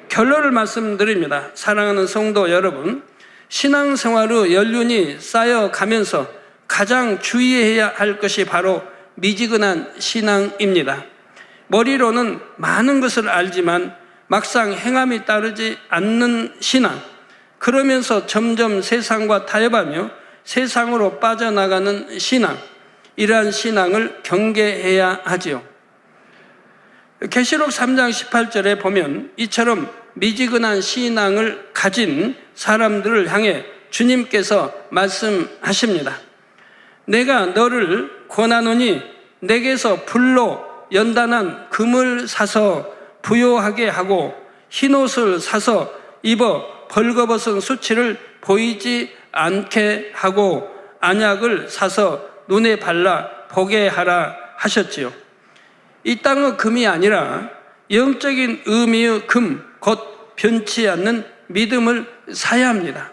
결론을 말씀드립니다. 사랑하는 성도 여러분, 신앙생활의 연륜이 쌓여가면서 가장 주의해야 할 것이 바로 미지근한 신앙입니다. 머리로는 많은 것을 알지만 막상 행함이 따르지 않는 신앙, 그러면서 점점 세상과 타협하며 세상으로 빠져나가는 신앙, 이러한 신앙을 경계해야 하지요. 계시록 3장 18절에 보면 이처럼 미지근한 신앙을 가진 사람들을 향해 주님께서 말씀하십니다. 내가 너를 권하노니 내게서 불로 연단한 금을 사서 부요하게 하고 흰옷을 사서 입어 벌거벗은 수치를 보이지 않게 하고 안약을 사서 눈에 발라 보게 하라 하셨지요. 이 땅의 금이 아니라 영적인 의미의 금, 곧 변치 않는 믿음을 사야 합니다.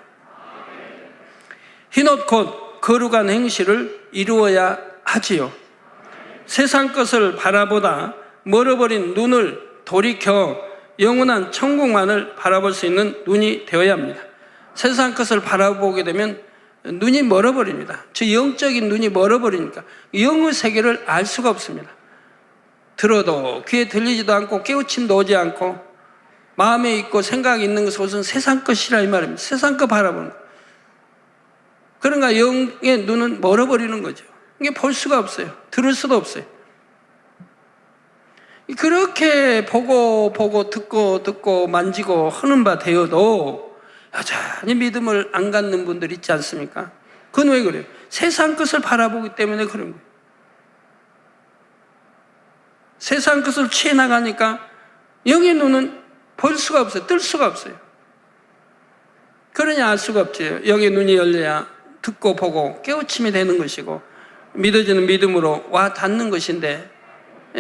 흰옷 곧 거룩한 행실을 이루어야 하지요. 세상 것을 바라보다 멀어버린 눈을 돌이켜 영원한 천국만을 바라볼 수 있는 눈이 되어야 합니다. 세상 것을 바라보게 되면 눈이 멀어버립니다. 저 영적인 눈이 멀어버리니까 영의 세계를 알 수가 없습니다. 들어도 귀에 들리지도 않고 깨우침도 오지 않고 마음에 있고 생각이 있는 것은 세상 것이라 이 말입니다. 세상 것 바라보는 거. 그러니까 영의 눈은 멀어버리는 거죠. 이게 볼 수가 없어요. 들을 수도 없어요. 그렇게 보고 듣고 만지고 하는 바 되어도 여전히 믿음을 안 갖는 분들 있지 않습니까? 그건 왜 그래요? 세상 것을 바라보기 때문에 그런 거예요. 세상 것을 취해 나가니까 영의 눈은 볼 수가 없어요. 뜰 수가 없어요. 그러냐 알 수가 없죠. 영의 눈이 열려야 듣고 보고 깨우침이 되는 것이고 믿어지는 믿음으로 와 닿는 것인데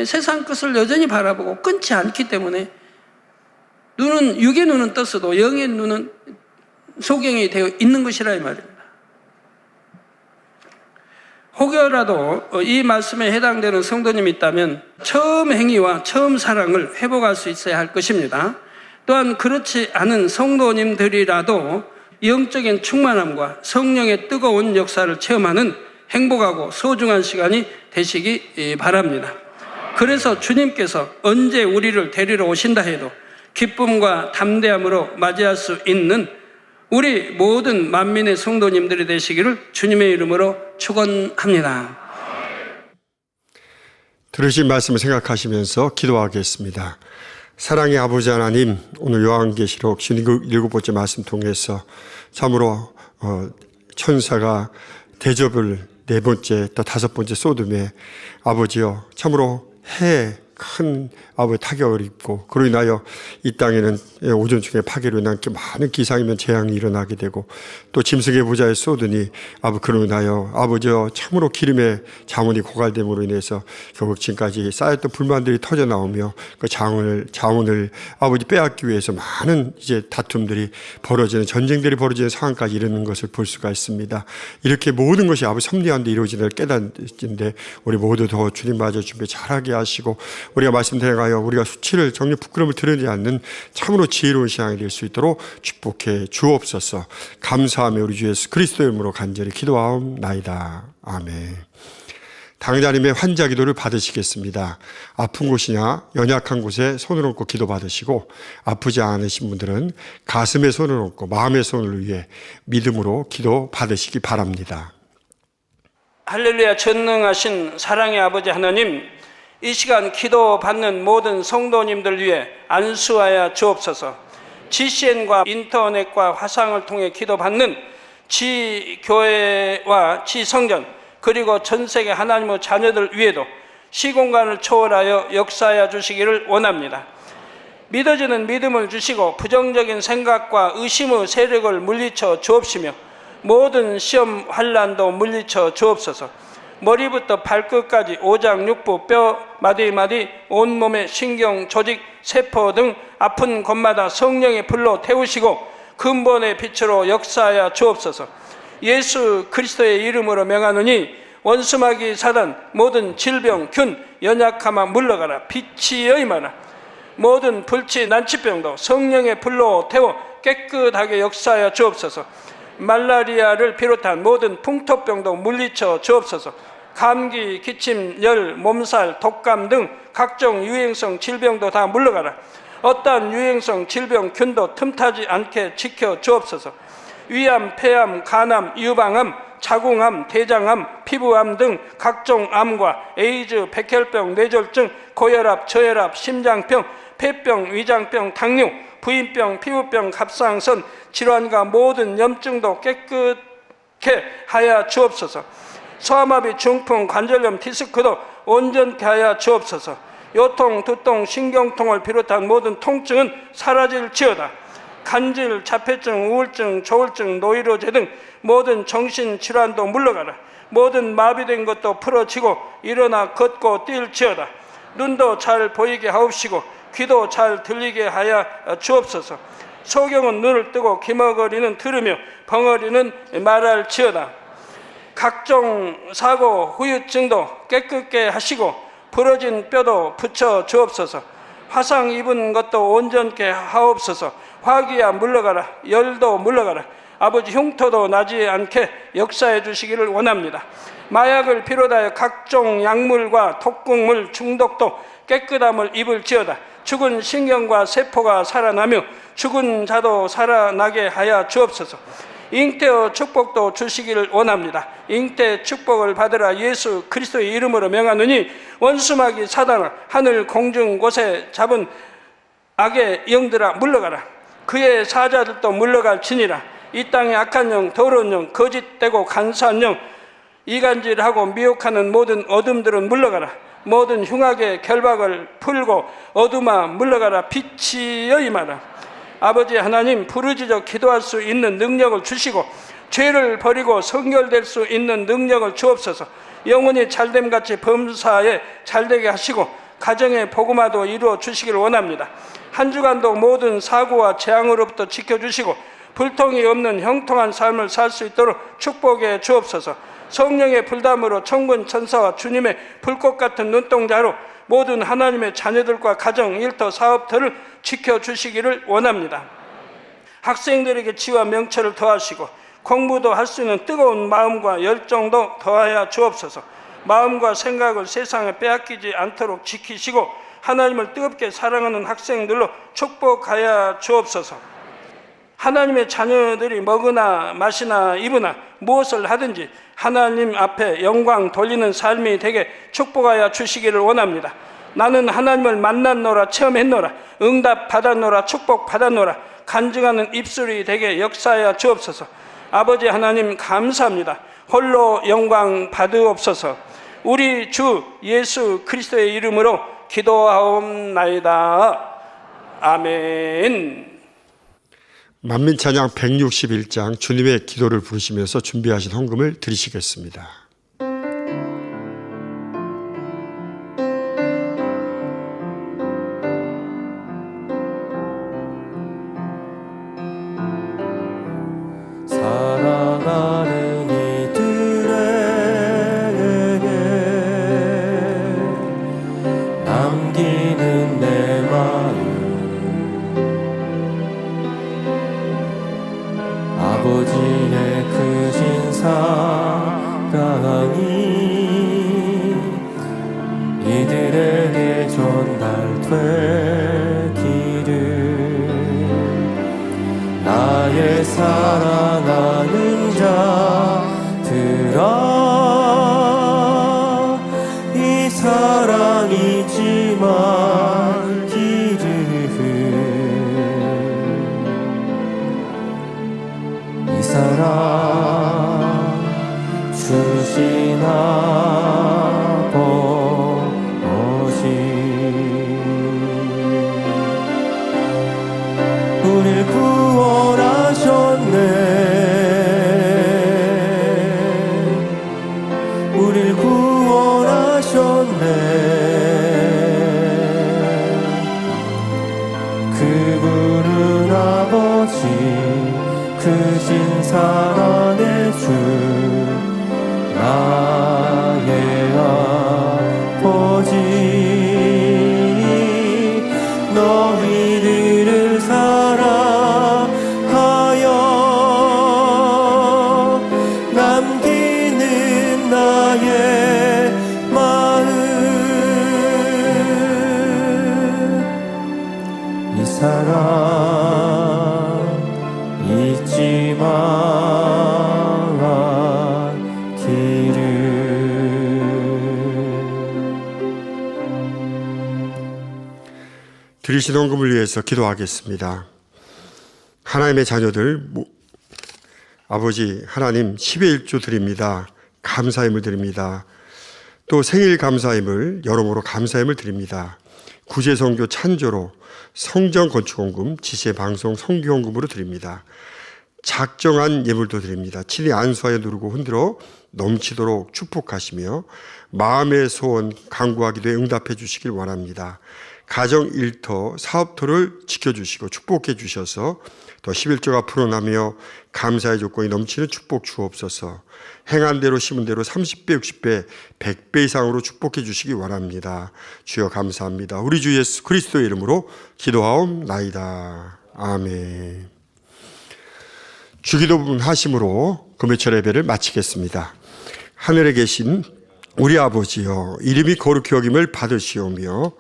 세상 것을 여전히 바라보고 끊지 않기 때문에 눈은 육의 눈은 떴어도 영의 눈은 소경이 되어 있는 것이라 이 말입니다. 혹여라도 이 말씀에 해당되는 성도님이 있다면 처음 행위와 처음 사랑을 회복할 수 있어야 할 것입니다. 또한 그렇지 않은 성도님들이라도 영적인 충만함과 성령의 뜨거운 역사를 체험하는 행복하고 소중한 시간이 되시기 바랍니다. 그래서 주님께서 언제 우리를 데리러 오신다 해도 기쁨과 담대함으로 맞이할 수 있는 우리 모든 만민의 성도님들이 되시기를 주님의 이름으로 축원합니다. 들으신 말씀을 생각하시면서 기도하겠습니다. 사랑의 아버지 하나님, 오늘 요한계시록 17번째 말씀 통해서 참으로 천사가 대접을 4번째 또 5번째 소돔에 아버지여 참으로 큰 아버지 타격을 입고 그로 인하여 이 땅에는 오존 중에 파괴로 인한 많은 기상이면 재앙이 일어나게 되고 또 짐승의 부자에 쏟으니 그로 인하여 아버지여 참으로 기름의 자원이 고갈됨으로 인해서 결국 지금까지 쌓였던 불만들이 터져 나오며 그 자원을 아버지 빼앗기 위해서 많은 이제 다툼들이 벌어지는 전쟁들이 벌어지는 상황까지 이르는 것을 볼 수가 있습니다. 이렇게 모든 것이 아버지 섭리한데 이루어지는 깨닫는데 우리 모두 더 주님 맞아 준비 잘하게 하시고 우리가 말씀드려가요 우리가 수치를 정녕 부끄러움을 드러내지 않는 참으로 지혜로운 신앙이 될 수 있도록 축복해 주옵소서. 감사하며 우리 주 예수 그리스도의 이름으로 간절히 기도하옵나이다. 아멘. 당자님의 환자 기도를 받으시겠습니다. 아픈 곳이나 연약한 곳에 손을 얹고 기도 받으시고 아프지 않으신 분들은 가슴에 손을 얹고 마음의 손을 위해 믿음으로 기도 받으시기 바랍니다. 할렐루야. 전능하신 사랑의 아버지 하나님, 이 시간 기도받는 모든 성도님들 위해 안수하여 주옵소서. GCN과 인터넷과 화상을 통해 기도받는 지교회와 지성전 그리고 전세계 하나님의 자녀들 위에도 시공간을 초월하여 역사하여 주시기를 원합니다. 믿어지는 믿음을 주시고 부정적인 생각과 의심의 세력을 물리쳐 주옵시며 모든 시험 환난도 물리쳐 주옵소서. 머리부터 발끝까지 오장육부 뼈 마디마디 온몸의 신경 조직 세포 등 아픈 곳마다 성령의 불로 태우시고 근본의 빛으로 역사하여 주옵소서. 예수 그리스도의 이름으로 명하노니 원수마귀 사단 모든 질병 균 연약함아 물러가라. 빛이 임하라. 모든 불치 난치병도 성령의 불로 태워 깨끗하게 역사하여 주옵소서. 말라리아를 비롯한 모든 풍토병도 물리쳐 주옵소서. 감기, 기침, 열, 몸살, 독감 등 각종 유행성 질병도 다 물러가라. 어떠한 유행성 질병 균도 틈타지 않게 지켜 주옵소서. 위암, 폐암, 간암, 유방암, 자궁암, 대장암, 피부암 등 각종 암과 에이즈, 백혈병, 뇌졸중, 고혈압, 저혈압, 심장병, 폐병, 위장병, 당뇨, 부인병, 피부병, 갑상선 질환과 모든 염증도 깨끗게 하여 주옵소서. 소아마비, 중풍, 관절염, 디스크도 온전케 하여 주옵소서. 요통, 두통, 신경통을 비롯한 모든 통증은 사라질지어다. 간질, 자폐증, 우울증, 조울증, 노이로제 등 모든 정신질환도 물러가라. 모든 마비된 것도 풀어지고 일어나 걷고 뛸지어다. 눈도 잘 보이게 하옵시고 귀도 잘 들리게 하여 주옵소서. 소경은 눈을 뜨고 기머거리는 들으며 벙어리는 말할지어다. 각종 사고 후유증도 깨끗게 하시고 부러진 뼈도 붙여 주옵소서. 화상 입은 것도 온전케 하옵소서. 화기야 물러가라. 열도 물러가라. 아버지 흉터도 나지 않게 역사해 주시기를 원합니다. 마약을 비롯하여 각종 약물과 독극물 중독도 깨끗함을 입을지어다. 죽은 신경과 세포가 살아나며 죽은 자도 살아나게 하여 주옵소서. 잉태의 축복도 주시기를 원합니다. 잉태 축복을 받으라. 예수 그리스도의 이름으로 명하노니 원수마귀 사단아 하늘 공중 곳에 잡은 악의 영들아 물러가라. 그의 사자들도 물러갈지니라. 이 땅의 악한 영, 더러운 영, 거짓되고 간사한 영, 이간질하고 미혹하는 모든 어둠들은 물러가라. 모든 흉악의 결박을 풀고 어둠아 물러가라. 빛이여 임하라. 아버지 하나님, 부르짖어 기도할 수 있는 능력을 주시고 죄를 버리고 성결될 수 있는 능력을 주옵소서. 영혼이 잘됨같이 범사에 잘되게 하시고 가정의 복음화도 이루어 주시길 원합니다. 한 주간도 모든 사고와 재앙으로부터 지켜주시고 불통이 없는 형통한 삶을 살 수 있도록 축복해 주옵소서. 성령의 불담으로 천군 천사와 주님의 불꽃 같은 눈동자로 모든 하나님의 자녀들과 가정, 일터, 사업들을 지켜주시기를 원합니다. 학생들에게 지와 명철을 더하시고 공부도 할 수 있는 뜨거운 마음과 열정도 더하여 주옵소서. 마음과 생각을 세상에 빼앗기지 않도록 지키시고 하나님을 뜨겁게 사랑하는 학생들로 축복하여 주옵소서. 하나님의 자녀들이 먹으나 마시나 입으나 무엇을 하든지 하나님 앞에 영광 돌리는 삶이 되게 축복하여 주시기를 원합니다. 나는 하나님을 만났노라, 체험했노라, 응답 받았노라, 축복 받았노라, 간증하는 입술이 되게 역사하여 주옵소서. 아버지 하나님 감사합니다. 홀로 영광 받으옵소서. 우리 주 예수 그리스도의 이름으로 기도하옵나이다. 아멘. 만민찬양 161장 주님의 기도를 부르시면서 준비하신 헌금을 드리시겠습니다. 사랑하는 이들에게 남기는 내 마음, 아버지의 크신 사랑이 이들에게 전달되기를. 나의 사랑하는 자들아, 이 사랑이지 말기를. 이 사랑 주신 아버지, 우릴 구원하셨네. 우릴 구원하셨네. 그분은 아버지, 크신 사랑의 주, 나의 아버지, 너희들을 사랑하여 남기는 나의 마음. 이 사랑 잊지 말기를. 드리신 헌금을 위해서 기도하겠습니다. 하나님의 자녀들, 아버지 하나님 10의 1조 드립니다. 감사임을 드립니다. 또 생일 감사임을, 여러모로 감사임을 드립니다. 구제선교 찬조로, 성전 건축헌금, 지체방송 선교헌금으로 드립니다. 작정한 예물도 드립니다. 친히 안수하여 누르고 흔들어 넘치도록 축복하시며 마음의 소원 간구하기도 응답해 주시길 원합니다. 가정 일터, 사업터를 지켜주시고 축복해 주셔서 더 11조가 불어나며 감사의 조건이 넘치는 축복 주옵소서. 행한 대로 심은 대로 30배, 60배, 100배 이상으로 축복해 주시기 원합니다. 주여 감사합니다. 우리 주 예수 그리스도의 이름으로 기도하옵나이다. 아멘. 주기도 부분 하심으로 금요철 예배를 마치겠습니다. 하늘에 계신 우리 아버지여, 이름이 거룩히 여김을 받으시오며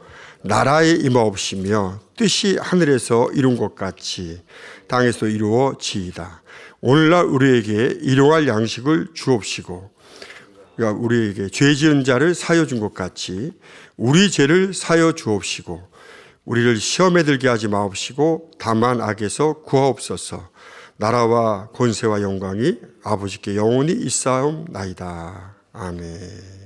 나라에 임하옵시며 뜻이 하늘에서 이룬 것 같이 땅에서 이루어지이다. 오늘날 우리에게 일용할 양식을 주옵시고 우리에게 죄 지은 자를 사여 준 것 같이 우리 죄를 사여 주옵시고 우리를 시험에 들게 하지 마옵시고 다만 악에서 구하옵소서. 나라와 권세와 영광이 아버지께 영원히 있사옵나이다. 아멘.